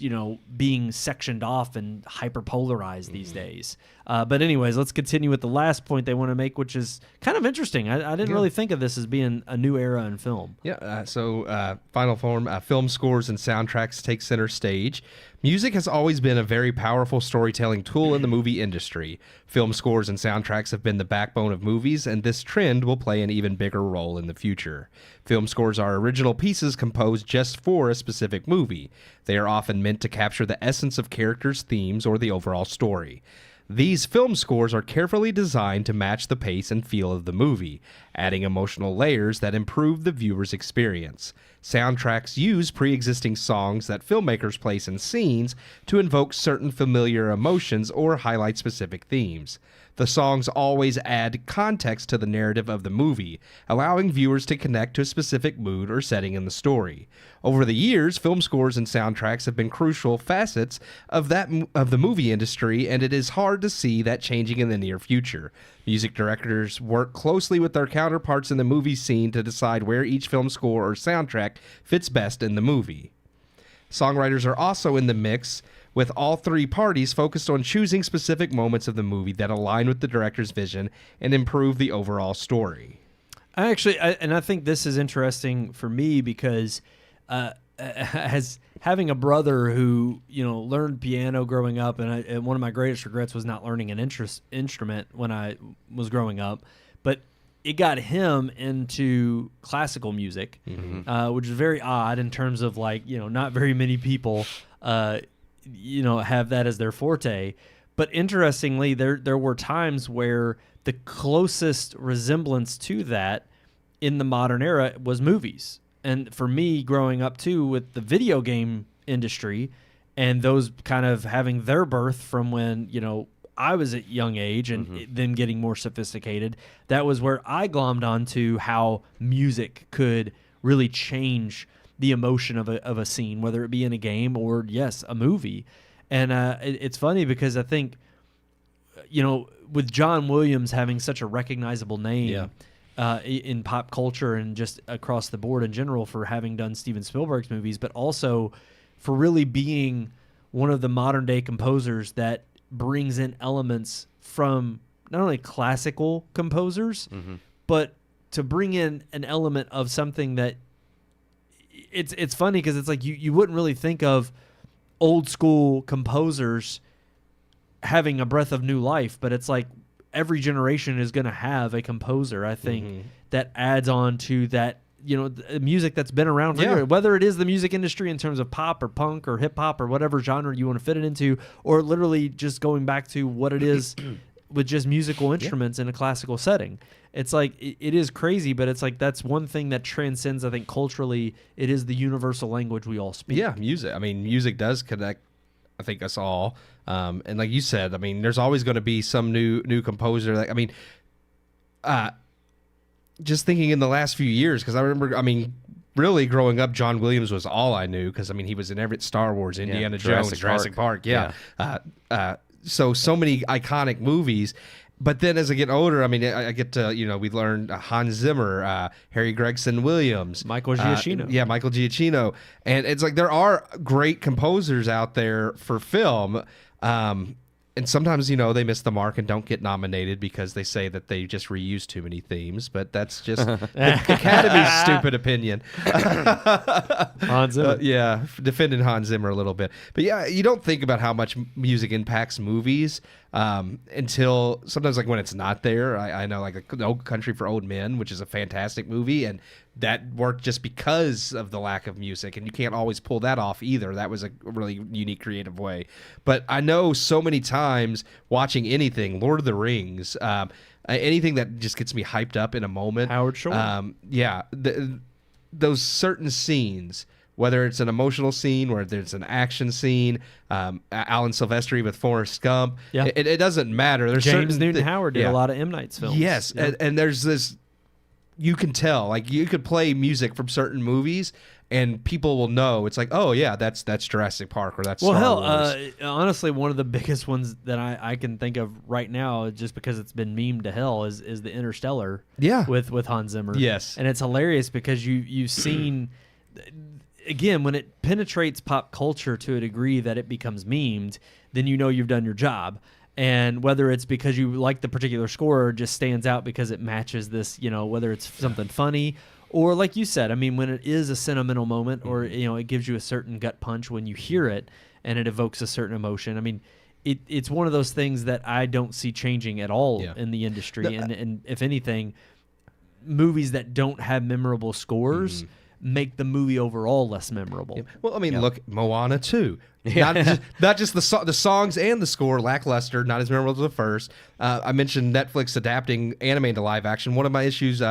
being sectioned off and hyper-polarized these days. But anyways, let's continue with the last point they want to make, which is kind of interesting. I didn't really think of this as being a new era in film. Yeah, so final form, film scores and soundtracks take center stage. Music has always been a very powerful storytelling tool in the movie industry. Film scores and soundtracks have been the backbone of movies, and this trend will play an even bigger role in the future. Film scores are original pieces composed just for a specific movie. They are often meant to capture the essence of characters, themes, or the overall story. These film scores are carefully designed to match the pace and feel of the movie, adding emotional layers that improve the viewer's experience. Soundtracks use pre-existing songs that filmmakers place in scenes to invoke certain familiar emotions or highlight specific themes. The songs always add context to the narrative of the movie, allowing viewers to connect to a specific mood or setting in the story. Over the years, film scores and soundtracks have been crucial facets of the movie industry, and it is hard to see that changing in the near future. Music directors work closely with their counterparts in the movie scene to decide where each film score or soundtrack fits best in the movie. Songwriters are also in the mix, with all three parties focused on choosing specific moments of the movie that align with the director's vision and improve the overall story. I think this is interesting for me because as having a brother who learned piano growing up, and one of my greatest regrets was not learning an instrument when I was growing up, but it got him into classical music, which is very odd in terms of not very many people have that as their forte. But interestingly, there were times where the closest resemblance to that in the modern era was movies. And for me, growing up too with the video game industry and those kind of having their birth from when I was at young age and then getting more sophisticated, that was where I glommed onto how music could really change the emotion of a scene, whether it be in a game or, yes, a movie. And it's funny because I think, with John Williams having such a recognizable name in pop culture and just across the board in general for having done Steven Spielberg's movies, but also for really being one of the modern day composers that brings in elements from not only classical composers, but to bring in an element of something that it's funny because it's like you wouldn't really think of old school composers having a breath of new life, but it's like every generation is going to have a composer, I think, that adds on to that, music that's been around for years, whether it is the music industry in terms of pop or punk or hip hop or whatever genre you want to fit it into, or literally just going back to what it is with just musical instruments in a classical setting. It's like, it is crazy, but it's like, that's one thing that transcends, I think, culturally. It is the universal language we all speak. Yeah, music. I mean, music does connect, I think, us all. And like you said, I mean, there's always going to be some new composer. Like, I mean, just thinking in the last few years, because I remember, I mean, really growing up, John Williams was all I knew, because I mean, he was in every Star Wars, Indiana Jones, Jurassic Park. So many iconic movies. But then as I get older, I mean, I get to, we learned Hans Zimmer, Harry Gregson Williams, Michael Giacchino. Michael Giacchino. And it's like there are great composers out there for film. And sometimes, they miss the mark and don't get nominated because they say that they just reuse too many themes. But that's just the Academy's stupid opinion. Hans Zimmer. Defending Hans Zimmer a little bit. But yeah, you don't think about how much music impacts movies until sometimes, like when it's not there. I know, like No Country for Old Men, which is a fantastic movie, and that worked just because of the lack of music, and you can't always pull that off either. That was a really unique, creative way. But I know so many times watching anything, Lord of the Rings, anything that just gets me hyped up in a moment. Howard Shore. Those certain scenes, whether it's an emotional scene, whether it's an action scene, Alan Silvestri with Forrest Gump, it doesn't matter. There's James Newton Howard did a lot of M. Night's films. Yes, and there's this. You can tell, like you could play music from certain movies, and people will know. It's like, oh yeah, that's Jurassic Park, or that's Star Wars. Honestly, one of the biggest ones that I can think of right now, just because it's been memed to hell, is the Interstellar. With Hans Zimmer. Yes, and it's hilarious because you've seen. Again, when it penetrates pop culture to a degree that it becomes memed, then you've done your job. And whether it's because you like the particular score or just stands out because it matches this, whether it's something funny or like you said, I mean, when it is a sentimental moment or, it gives you a certain gut punch when you hear it and it evokes a certain emotion. I mean, it's one of those things that I don't see changing at all in the industry. And if anything, movies that don't have memorable scores make the movie overall less memorable. Well, I mean, look, Moana 2. Not just the songs and the score lackluster, not as memorable as the first. I mentioned Netflix adapting anime into live action. One of my issues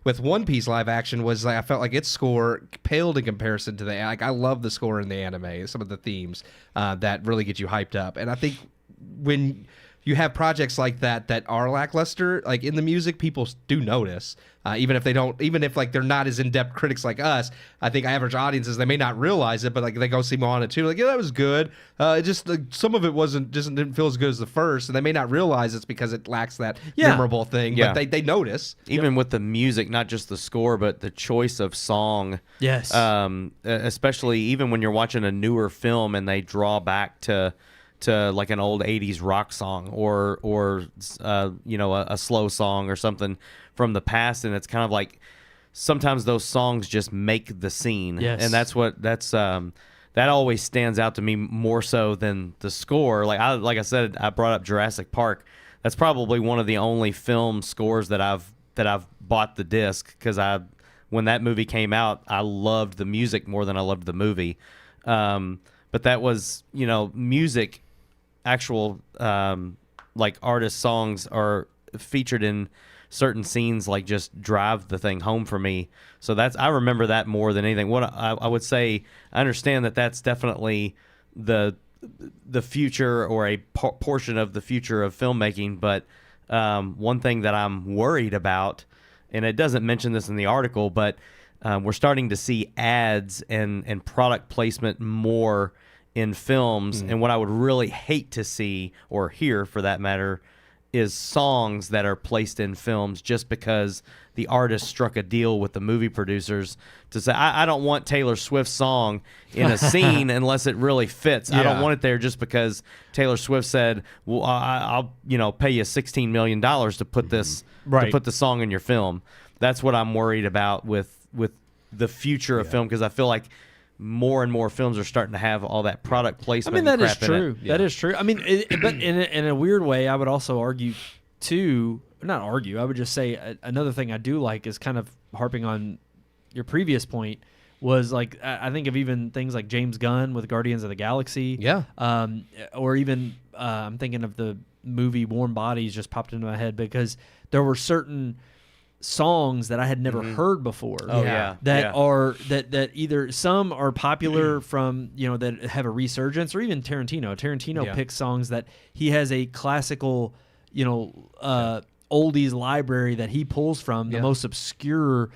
with One Piece live action was I felt like its score paled in comparison to I love the score in the anime, some of the themes that really get you hyped up. And I think when you have projects like that are lackluster, like in the music, people do notice, even if like they're not as in-depth critics like us. I think average audiences, they may not realize it, but like they go see Moana 2, like, yeah, that was good. It just some of it didn't feel as good as the first, and they may not realize it's because it lacks that memorable thing. But they notice. Even with the music, not just the score, but the choice of song. Yes. Especially even when you're watching a newer film and they draw back to like an old 80s rock song or a slow song or something from the past, and it's kind of like sometimes those songs just make the scene. Yes. And that always stands out to me more so than the score. Like I said, I brought up Jurassic Park. That's probably one of the only film scores that I've bought the disc, because when that movie came out, I loved the music more than I loved the movie. But that was, music, actual like artist songs are featured in certain scenes, like just drive the thing home for me. So I remember that more than anything. What I would say, I understand that that's definitely the future, or a portion of the future of filmmaking. But one thing that I'm worried about, and it doesn't mention this in the article, but we're starting to see ads and product placement more in films. And what I would really hate to see, or hear for that matter, is songs that are placed in films just because the artist struck a deal with the movie producers to say, I don't want Taylor Swift's song in a scene unless it really fits. I don't want it there just because Taylor Swift said, well, I'll pay you $16 million to put this to put the song in your film. That's what I'm worried about with the future of film, because I feel like more and more films are starting to have all that product placement. I mean, that is crap in true. it. That is true. I mean, but in a weird way, I would also argue I would just say another thing I do like is kind of harping on your previous point was like I think of even things like James Gunn with Guardians of the Galaxy. Yeah. Or even I'm thinking of the movie Warm Bodies just popped into my head because there were certain songs that I had never heard before. Oh, yeah. That are that either some are popular from, that have a resurgence, or even Tarantino. Tarantino picks songs that he has a classical, oldies library that he pulls from, the most obscure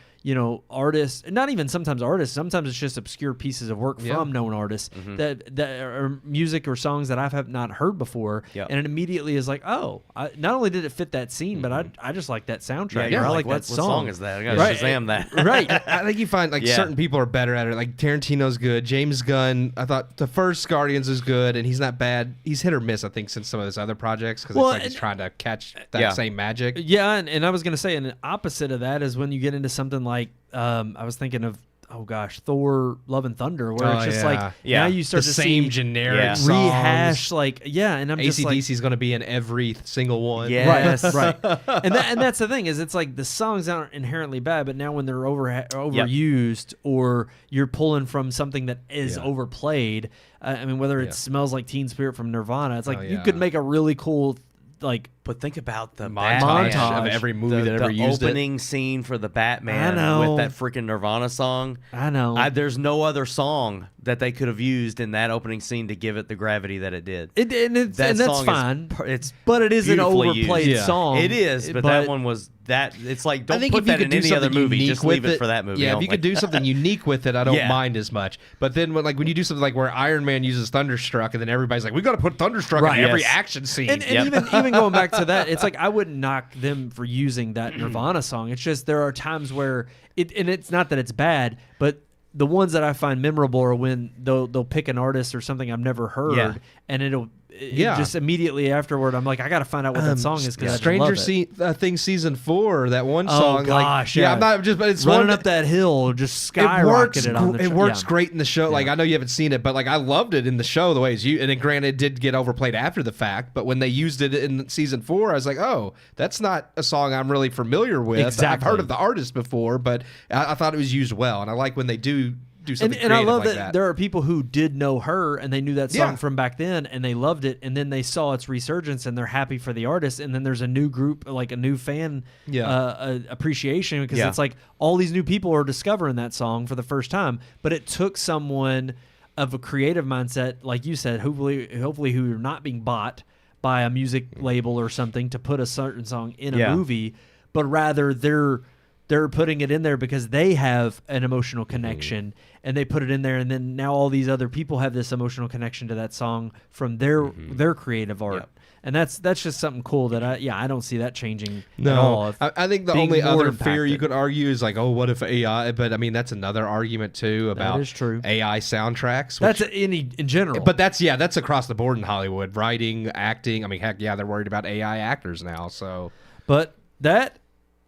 artists, not even sometimes artists, sometimes it's just obscure pieces of work from known artists that are music or songs that I have not heard before. And it immediately is like, not only did it fit that scene, but I just like that soundtrack. Yeah, or I like that what song. song is that? I gotta Shazam that. Right. I think you find certain people are better at it. Like Tarantino's good. James Gunn, I thought the first Guardians is good, and he's not bad. He's hit or miss, I think, since some of his other projects because it's like he's trying to catch that same magic. Yeah, and I was gonna say, an opposite of that is when you get into something like I was thinking of Thor: Love and Thunder, where it's just like now you start the to same see generic songs. rehash, and I'm just like, AC/DC is going to be in every single one. Yes. right. And that's the thing is, it's like the songs aren't inherently bad, but now when they're overused or you're pulling from something that is overplayed, I mean, whether it smells like Teen Spirit from Nirvana, it's like you could make a really cool But think about the montage Batman, of every movie that ever the used opening scene for the Batman I know. with that freaking Nirvana song. I know. There's no other song that they could have used in that opening scene to give it the gravity that it did. And that's song fine. It's but it is an beautifully overplayed used. song. It is, but that one was that. It's like, don't I think put if you that could in do any other something movie. unique Just leave with it for that movie. Yeah, if you could do something unique with it, I don't Yeah. mind as much. But then when you do something like where Iron Man uses Thunderstruck, and then everybody's like, we got to put Thunderstruck Right. in every Yes. action scene. And even going back to that, it's like I wouldn't knock them for using that Nirvana song. It's just there are times where it's not that it's bad, but the ones that I find memorable are when they'll pick an artist or something I've never heard, and it just immediately afterward I'm like, I got to find out what that song is because Stranger Things season 4, that one song. Gosh, I'm not just, but it's running one up that hill, just skyrocketed on the It works great in the show. Like, I know you haven't seen it, but like I loved it in the show the way it's used. And then granted, it did get overplayed after the fact, but when they used it in season 4, I was like, oh, that's not a song I'm really familiar with. Exactly. I've heard of the artist before, but I thought it was used well, and I like when they do something and I love like that there are people who did know her and they knew that song Yeah. from back then and they loved it, and then they saw its resurgence and they're happy for the artist, and then there's a new group, like a new fan appreciation, because it's like all these new people are discovering that song for the first time, but it took someone of a creative mindset, like you said, hopefully who are not being bought by a music label or something to put a certain song in a movie, but rather they're putting it in there because they have an emotional connection, and they put it in there, and then now all these other people have this emotional connection to that song from their creative art. Yep. And that's just something cool that I don't see that changing at all. I think the being only more other fear you impacted. could argue is like, oh, what if AI? But I mean, that's another argument too about is true. AI soundtracks. That's in general. But that's across the board in Hollywood, writing, acting. I mean, heck, yeah, they're worried about AI actors now. So, but that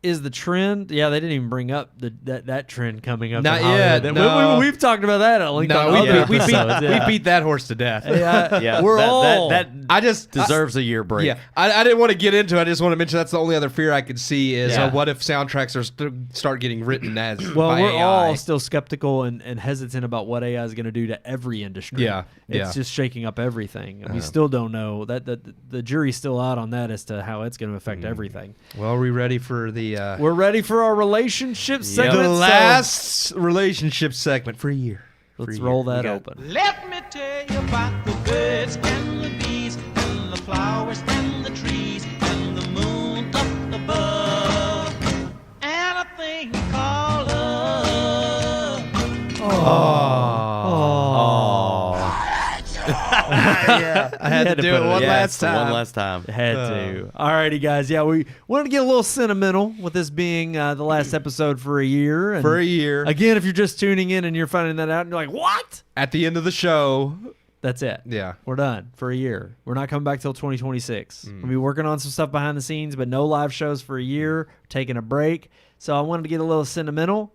is the trend. Yeah, they didn't even bring up that trend coming up. Not in Hollywood. yet, no. We've talked about that at length. on other we episodes, beat that horse to death. Yeah, that I just deserves a year break. Yeah, I didn't want to get into it. I just want to mention that's the only other fear I could see is what if soundtracks start getting written as well, by we're AI. all still skeptical and hesitant about what AI is going to do to every industry. Yeah, it's just shaking up everything. And we still don't know that the jury's still out on that as to how it's going to affect everything. Well, are we ready for the? We're ready for our relationship segment. the so last relationship segment for a year. let's roll that open. Let me tell you about the birds and the bees and the flowers and the trees and the moon up above and a thing called love. I had to do it one last time. One last time. Had to. Alrighty, guys. Yeah, we wanted to get a little sentimental with this being the last episode for a year. And For a year. again, if you're just tuning in and you're finding that out and you're like, what? At the end of the show. That's it. Yeah. We're done for a year. We're not coming back till 2026. We'll be working on some stuff behind the scenes, but no live shows for a year, taking a break. So I wanted to get a little sentimental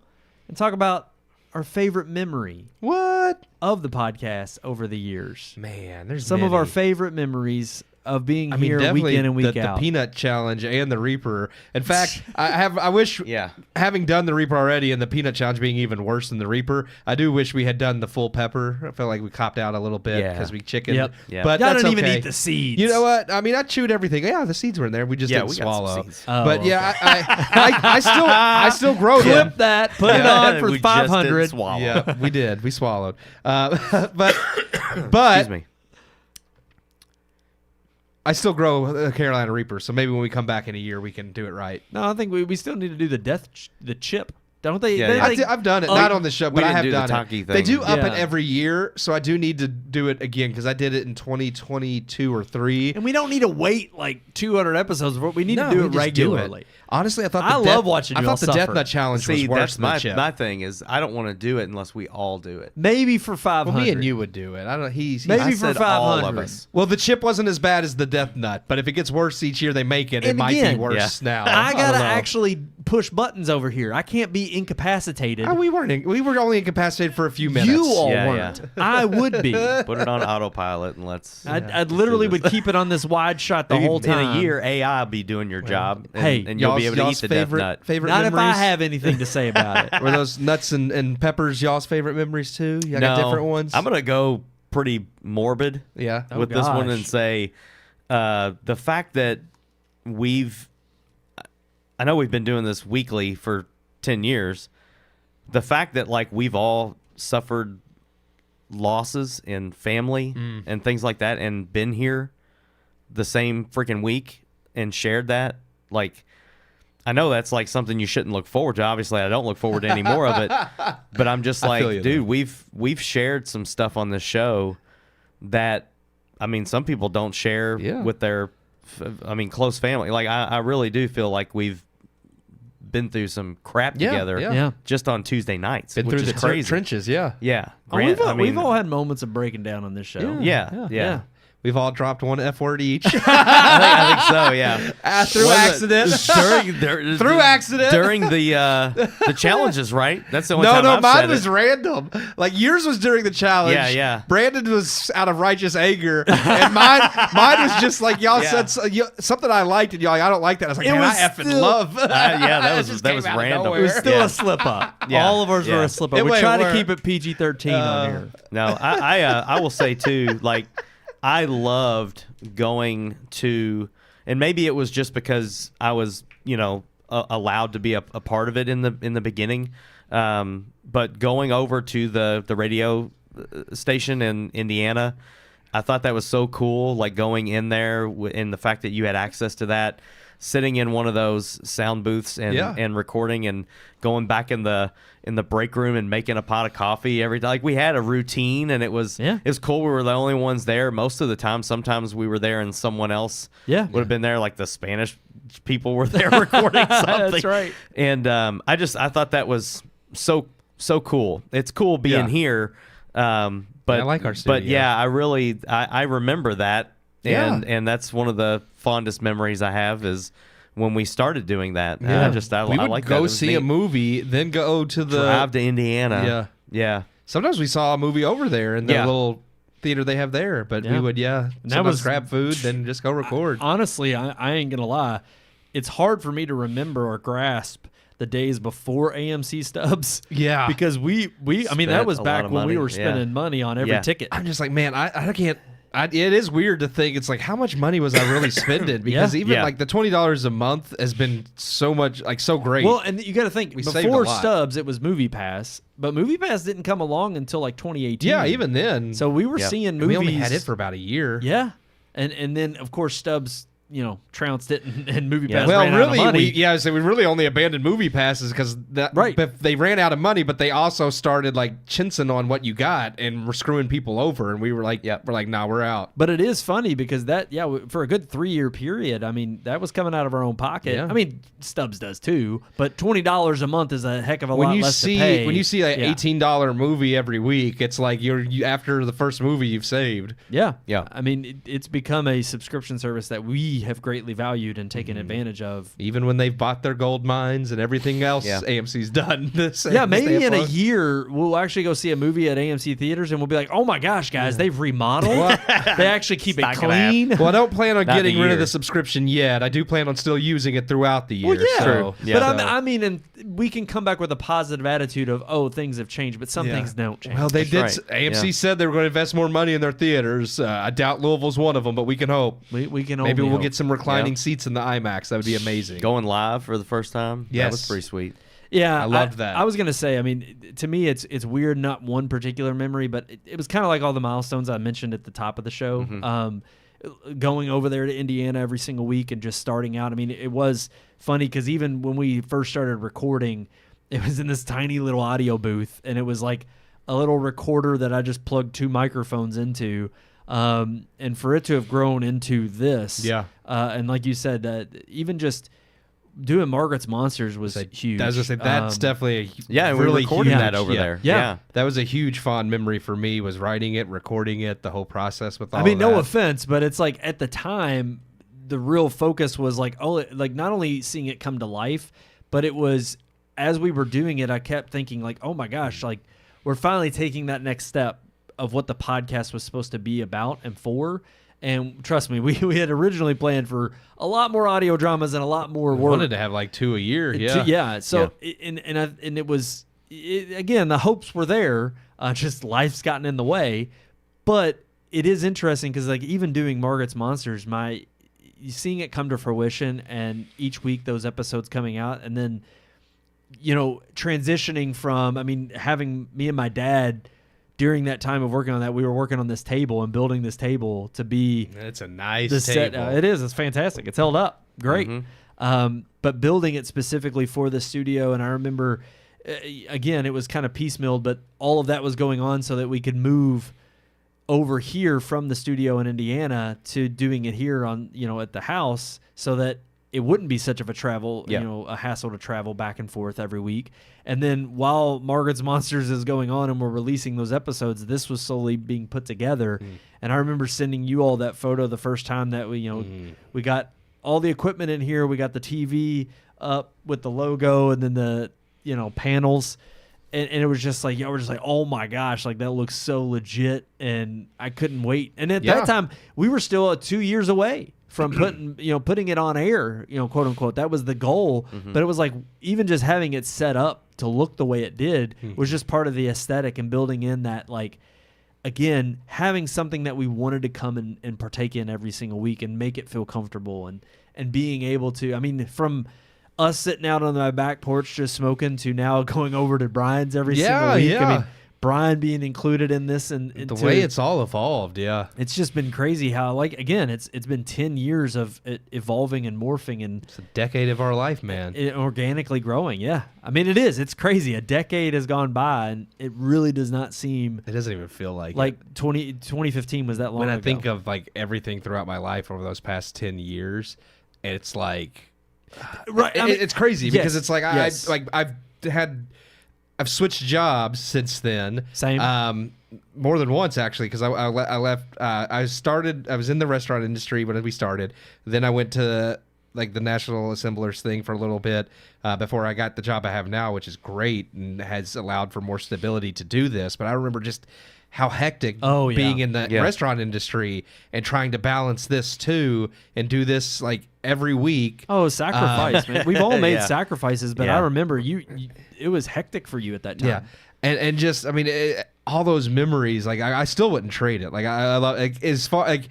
and talk about our favorite memory What? of the podcast over the years. Man, there's Some of our many. favorite memories of being I mean, here definitely week in and week the out. Peanut Challenge and the Reaper. In fact, I wish, Yeah. having done the Reaper already and the Peanut Challenge being even worse than the Reaper, I do wish we had done the full pepper. I felt like we copped out a little bit Yeah. because we chicken. Yep. Yeah. But Y'all that's don't even okay. eat the seeds. You know what? I mean, I chewed everything. Yeah, the seeds were in there. We just didn't we got some swallow. seeds. Oh, But okay. yeah, I still grow them. Clip that, put it on for We just 500. didn't swallow. Yeah, we did. We swallowed. But Excuse me. I still grow a Carolina Reaper, so maybe when we come back in a year, we can do it right. No, I think we still need to do the chip. Don't they? Yeah, they yeah. like- I've done it, Oh, not on the show, we but I didn't have do the done Taki it. thing. They do up it Yeah. every year, so I do need to do it again because I did it in 2022 or 3. and we don't need to wait like 200 episodes. We need No, to do we it just do it. regularly. Honestly, I thought I love watching I y'all thought the Death suffer. Nut Challenge See, was worse that's than my the chip. my thing is I don't want to do it unless we all do it. Maybe for 500. Well, me and you would do it. I don't. Maybe I for said 500. all of us. Well, the chip wasn't as bad as the Death Nut, but if it gets worse each year they make it, it And might again, be worse now. I gotta don't know. actually push buttons over here. I can't be incapacitated. We weren't. We were only incapacitated for a few minutes. You all Yeah, weren't. I would be. Put it on autopilot and let's. I'd literally would keep it on this wide shot the Maybe whole in time. a year, AI will be doing your job, and, Hey, and you'll be able to eat y'all's the death nut. favorite Not if I memories? have anything to say about it. Were those nuts and peppers y'all's favorite memories too? You got different ones. I'm gonna go pretty morbid Yeah. Oh, with this one gosh. and say the fact that I know we've been doing this weekly for 10 years. The fact that like we've all suffered losses in family and things like that and been here the same freaking week and shared that, like, I know that's like something you shouldn't look forward to. Obviously, I don't look forward to any more of it. But I'm just I feel like, you, dude, though. we've shared some stuff on this show that, I mean, some people don't share Yeah. with their, close family. Like, I really do feel like we've been through some crap Yeah, together yeah. Yeah. just on Tuesday nights, Been which through is the crazy. trenches. Yeah. Yeah. Oh, Grant, we've all had moments of breaking down on this show. yeah. We've all dropped one F word each. I think so, yeah. Through accident. Through accident. During the challenges, right? That's the only No, time I've mine said was it. random. Like yours was during the challenge. Yeah, yeah. Brandon was out of righteous anger, and mine was just like y'all Yeah. said something I liked, and y'all like I don't like that. I was like, It man, was I effing still- love. Yeah, that It was just that came was out of random. nowhere. It was still Yeah. a slip up. Yeah. All of ours were Yeah. a slip up. It We went try to where- keep it PG-13 on here. No, I will say too, like I loved going to, and maybe it was just because I was, allowed to be a part of it in the beginning, but going over to the radio station in Indiana, I thought that was so cool. Like going in there and the fact that you had access to that, sitting in one of those sound booths and recording and going back in the break room and making a pot of coffee every day. Like we had a routine and it was cool. We were the only ones there most of the time. Sometimes we were there and someone else would have been there. Like the Spanish people were there recording something. That's right. And I thought that was so cool. It's cool being here. But I like our studio. But yeah, I remember that. Yeah. And that's one of the fondest memories I have is when we started doing that. Yeah. I we would like that. go It was see a neat. movie, then go to the Drive to Indiana. Yeah. Yeah. Sometimes we saw a movie over there in the Yeah. little theater they have there, but we Yeah. would that sometimes was- grab food, then just go record. Honestly, I ain't gonna lie. It's hard for me to remember or grasp the days before AMC stubs. Yeah. because we I mean Spent that was a lot back of when we money, were spending yeah. money on every Yeah. ticket. I'm just like, man, I can't. It is weird to think it's like how much money was I really spending because even Yeah. like the $20 a month has been so much like so great. Well, and you got to think We saved a before lot. Stubs, it was Movie Pass, but Movie Pass didn't come along until like 2018. yeah, even then. So we were Yep. seeing and movies. we only had it for about a year. yeah, and then of course Stubs, trounced it, and Movie Yeah. Pass Well, ran out of really, money. so we really only abandoned movie passes because Right. but they ran out of money, but they also started like chinsing on what you got and were screwing people over, and we were like, Yep. we're like, nah, we're out. But it is funny because for a good 3-year period, I mean, that was coming out of our own pocket. Yeah. I mean, Stubbs does too, but $20 a month is a heck of a When lot you less see to pay. when you see an Yeah. $18 movie every week, it's like you after the first movie you've saved. Yeah. Yeah. I mean, it's become a subscription service that we have greatly valued and taken advantage of. Even when they've bought their gold mines and everything else AMC's done. Yeah, maybe in a year we'll actually go see a movie at AMC theaters and we'll be like, oh my gosh, guys, they've remodeled. They actually keep it clean. Well, I don't plan on Not getting the rid of year. the subscription yet. I do plan on still using it throughout the year. Well, yeah. So, Yeah. But I mean, and we can come back with a positive attitude of, oh, things have changed, but some things don't change. Well, they That's did. right. AMC Yeah. said they were going to invest more money in their theaters. I doubt Louisville's one of them, but we can hope. we can Maybe only we'll hope. get some reclining Yeah. seats in the IMAX. That would be amazing. Going live for the first time. That Yes. was pretty sweet. Yeah, I loved that. I was gonna say, I mean, to me, it's weird, not one particular memory, but it was kind of like all the milestones I mentioned at the top of the show. Going over there to Indiana every single week and just starting out. I mean, it was funny because even when we first started recording, it was in this tiny little audio booth, and it was like a little recorder that I just plugged 2 microphones into. And for it to have grown into this, and like you said, even just doing Margaret's Monsters was huge. I was gonna say that's definitely Yeah, we really recorded huge. that over Yeah. there. Yeah. That was a huge fond memory for me. Was writing it, recording it, the whole process with all. I mean, of no that. offense, but it's like at the time, the real focus was like, oh, like not only seeing it come to life, but it was as we were doing it, I kept thinking like, oh my gosh, like we're finally taking that next step of what the podcast was supposed to be about and for. And trust me, we had originally planned for a lot more audio dramas and a lot more We work. wanted to have like 2 a year. Yeah. Yeah. So and it was again, the hopes were there. Just life's gotten in the way, but it is interesting because like even doing Margaret's Monsters, seeing it come to fruition, and each week those episodes coming out, and then transitioning from, I mean, having me and my dad. During that time of working on that, we were working on this table and building this table to be It's a nice the table. set. It is. It's fantastic. It's held up. Great. But building it specifically for the studio, and I remember, again, it was kind of piecemealed, but all of that was going on so that we could move over here from the studio in Indiana to doing it here on, at the house, so that it wouldn't be such of a travel, a hassle to travel back and forth every week. And then while Margaret's Monsters is going on and we're releasing those episodes, this was slowly being put together. And I remember sending you all that photo the first time that we got all the equipment in here. We got the TV up with the logo and then the, panels. And it was just like, we're just like, oh my gosh, like that looks so legit. And I couldn't wait. And at that time, we were still 2 years away from putting it on air, quote unquote. That was the goal. But it was like, even just having it set up to look the way it did was just part of the aesthetic, and building in that, like, again, having something that we wanted to come and partake in every single week and make it feel comfortable, and being able to, I mean, from us sitting out on my back porch just smoking to now going over to Brian's every single week. I mean, Brian being included in this, and the way it's all evolved. Yeah. It's just been crazy how, like, again, it's been 10 years of it evolving and morphing, and It's a decade of our life, man. it organically growing. Yeah. I mean, it is. It's crazy. A decade has gone by, and it really does not seem It doesn't even feel like like it. 2015 was that long When I ago. think of like everything throughout my life over those past 10 years, it's like right, I mean, it's crazy because yes, it's like yes. I've switched jobs since then. Same. More than once actually, because I left. I was in the restaurant industry when we started. Then I went to like the National Assemblers thing for a little bit before I got the job I have now, which is great and has allowed for more stability to do this. But I remember just how hectic being in the restaurant industry and trying to balance this too and do this like every week. Oh, sacrifice, man. We've all made Yeah. sacrifices, but Yeah. I remember you, it was hectic for you at that time. Yeah, and just I mean all those memories. Like I still wouldn't trade it. Like I love as far like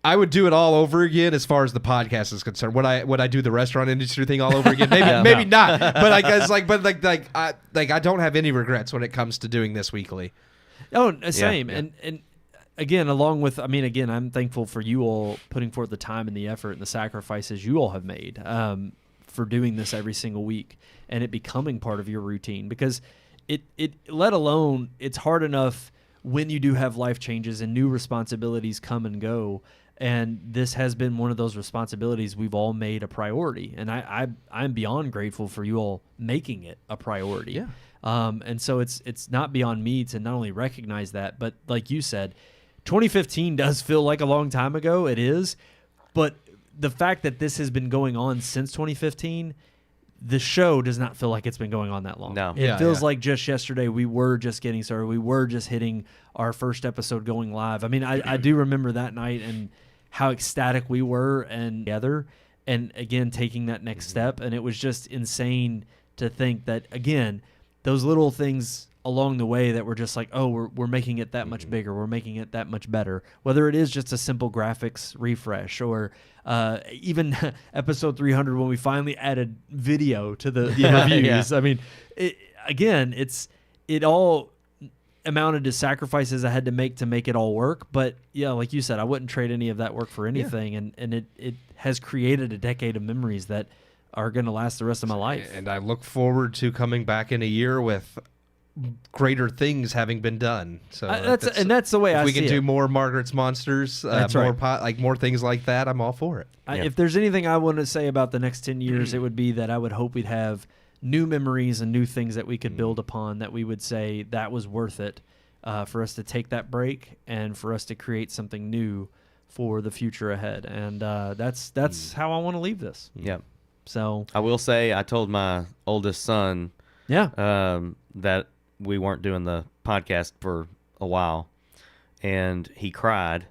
I would do it all over again as far as the podcast is concerned. Would I do the restaurant industry thing all over again? Maybe not. But I don't have any regrets when it comes to doing this weekly. Oh, same. yeah. And again, along with, I mean, again, I'm thankful for you all putting forth the time and the effort and the sacrifices you all have made for doing this every single week and it becoming part of your routine, because it let alone, it's hard enough when you do have life changes and new responsibilities come and go. And this has been one of those responsibilities we've all made a priority. And I'm beyond grateful for you all making it a priority. Yeah. And so it's not beyond me to not only recognize that, but like you said, 2015 does feel like a long time ago. It is. But the fact that this has been going on since 2015, the show does not feel like it's been going on that long. No. It Yeah, feels yeah. like just yesterday we were just getting started. We were just hitting our first episode going live. I mean, I do remember that night and how ecstatic we were and together, and again taking that next step. And it was just insane to think that, again, those little things along the way that were just like, oh, we're making it that much bigger, we're making it that much better, whether it is just a simple graphics refresh or even episode 300 when we finally added video to the reviews. I mean, it all amounted to sacrifices I had to make it all work. But yeah, like you said, I wouldn't trade any of that work for anything. And it has created a decade of memories that are going to last the rest of my life. And I look forward to coming back in a year with greater things having been done. So that's the way I if we see can it. do more Margaret's Monsters, That's more right. more things like that, I'm all for it. If there's anything I want to say about the next 10 years, it would be that I would hope we'd have new memories and new things that we could build upon, that we would say that was worth it for us to take that break and for us to create something new for the future ahead. And that's how I want to leave this. Yeah. So I will say I told my oldest son yeah, that we weren't doing the podcast for a while, and he cried.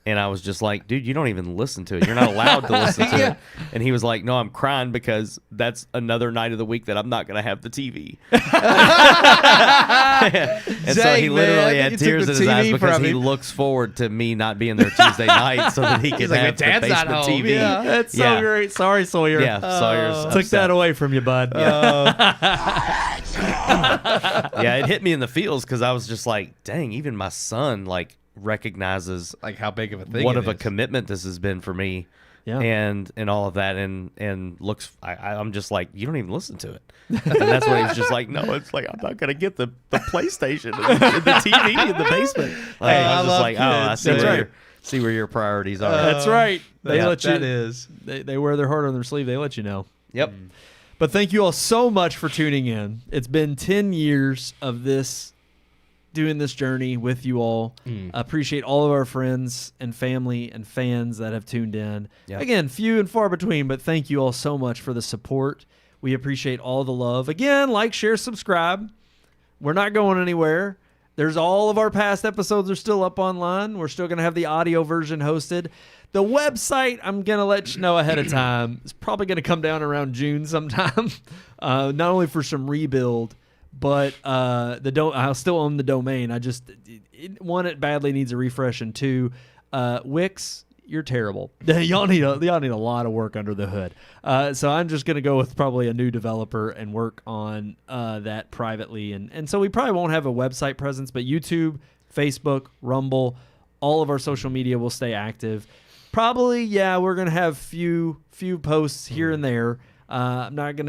And I was just like, dude, you don't even listen to it. You're not allowed to listen to it. And he was like, no, I'm crying because that's another night of the week that I'm not going to have the TV. And so he Dang, literally man, had you took tears the in his eyes TV because from he him. looks forward to me not being there Tuesday night so that he can like, have the "Dad's not basement home." TV. Yeah. that's so Yeah. great. Sorry, Sawyer. Yeah, Sawyer's Took that upset. away from you, bud. Yeah, it hit me in the feels because I was just like, dang, even my son like recognizes Like how big of a thing what it of a is. commitment this has been for me. Yeah. And all of that, and looks, I'm just like, you don't even listen to it, and that's when he's just like, no, it's like I'm not gonna get the PlayStation and the TV in the basement. Like, Hey, I I was just love like, oh, I kids. see That's where right. see where your priorities are. That's right. They yeah, let you. That is. They wear their heart on their sleeve. They let you know. Yep. But thank you all so much for tuning in. It's been 10 years of doing this journey with you all. I appreciate all of our friends and family and fans that have tuned in. Yep. Again, few and far between, but thank you all so much for the support. We appreciate all the love. Again, like, share, subscribe. We're not going anywhere. There's all of our past episodes are still up online. We're still going to have the audio version hosted. The website, I'm going to let you know ahead of time, is probably going to come down around June sometime. Not only for some rebuild, but I'll still own the domain. I just, one, it badly needs a refresh, and two, Wix, you're terrible. y'all need a lot of work under the hood. So I'm just going to go with probably a new developer and work on that privately. And so we probably won't have a website presence, but YouTube, Facebook, Rumble, all of our social media will stay active. Probably, yeah, we're going to have few posts here and there. I'm not going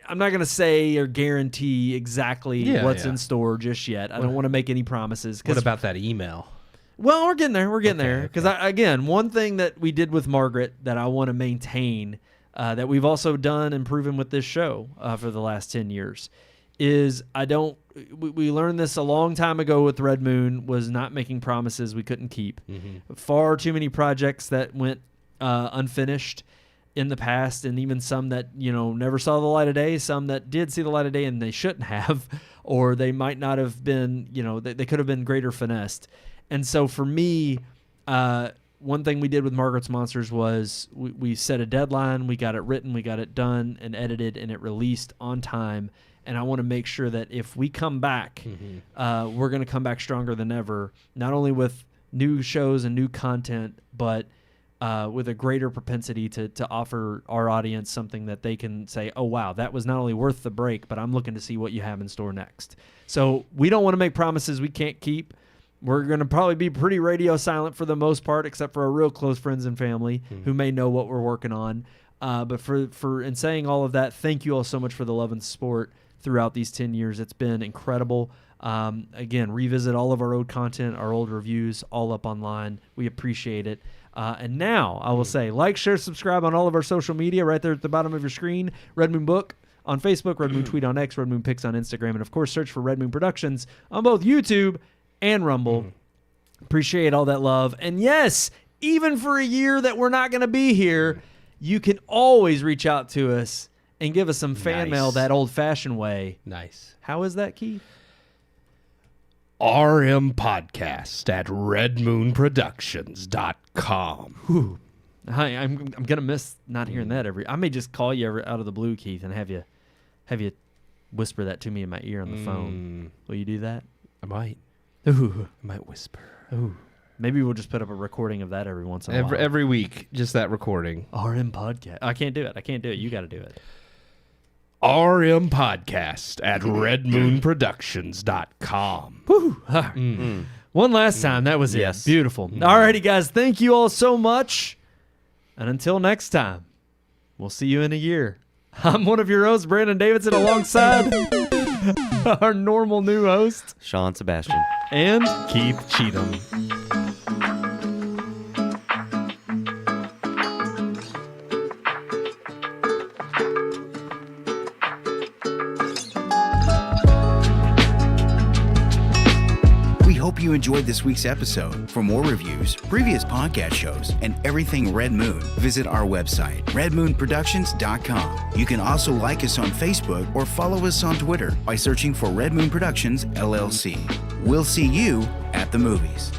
to say or guarantee exactly what's in store just yet. I don't want to make any promises. What about that email? Well, we're getting there. We're getting there. Because, again, one thing that we did with Margaret that I want to maintain, that we've also done and proven with this show for the last 10 years, is we learned this a long time ago with Red Moon, was not making promises we couldn't keep. Far too many projects that went unfinished in the past, and even some that never saw the light of day, some that did see the light of day and they shouldn't have, or they might not have been, they could have been greater finessed. And so for me, one thing we did with Margaret's Monsters was we set a deadline, we got it written, we got it done and edited, and it released on time. And I want to make sure that if we come back, we're going to come back stronger than ever, not only with new shows and new content, but with a greater propensity to offer our audience something that they can say, oh, wow, that was not only worth the break, but I'm looking to see what you have in store next. So we don't want to make promises we can't keep. We're going to probably be pretty radio silent for the most part, except for our real close friends and family who may know what we're working on. But for in saying all of that, thank you all so much for the love and support throughout these 10 years. It's been incredible. Again, revisit all of our old content, our old reviews, all up online. We appreciate it. And now I will say, like, share, subscribe on all of our social media right there at the bottom of your screen. Red Moon Book on Facebook, Red Moon Tweet on X, Red Moon Pics on Instagram, and of course, search for Red Moon Productions on both YouTube and Rumble. Appreciate all that love. And yes, even for a year that we're not going to be here, you can always reach out to us and give us some fan mail that old-fashioned way. Nice. How is that, Keith? RMPodcast at redmoonproductions.com. Hi, I'm gonna miss not hearing that I may just call you out of the blue, Keith, and have you whisper that to me in my ear on the phone. Will you do that? I might. Ooh. I might whisper. Ooh. Maybe we'll just put up a recording of that every once in a while. Every week, just that recording. RM podcast. I can't do it. You got to do it. RMPodcast at redmoonproductions.com. Woo. One last time. That was it. Yes. Beautiful. Alrighty, guys. Thank you all so much. And until next time, we'll see you in a year. I'm one of your hosts, Brandon Davidson, alongside our normal new host, Sean Sebastian. and Keith Cheatham. We hope you enjoyed this week's episode. For more reviews, previous podcast shows, and everything Red Moon, visit our website, redmoonproductions.com. You can also like us on Facebook or follow us on Twitter by searching for Red Moon Productions, LLC. We'll see you at the movies.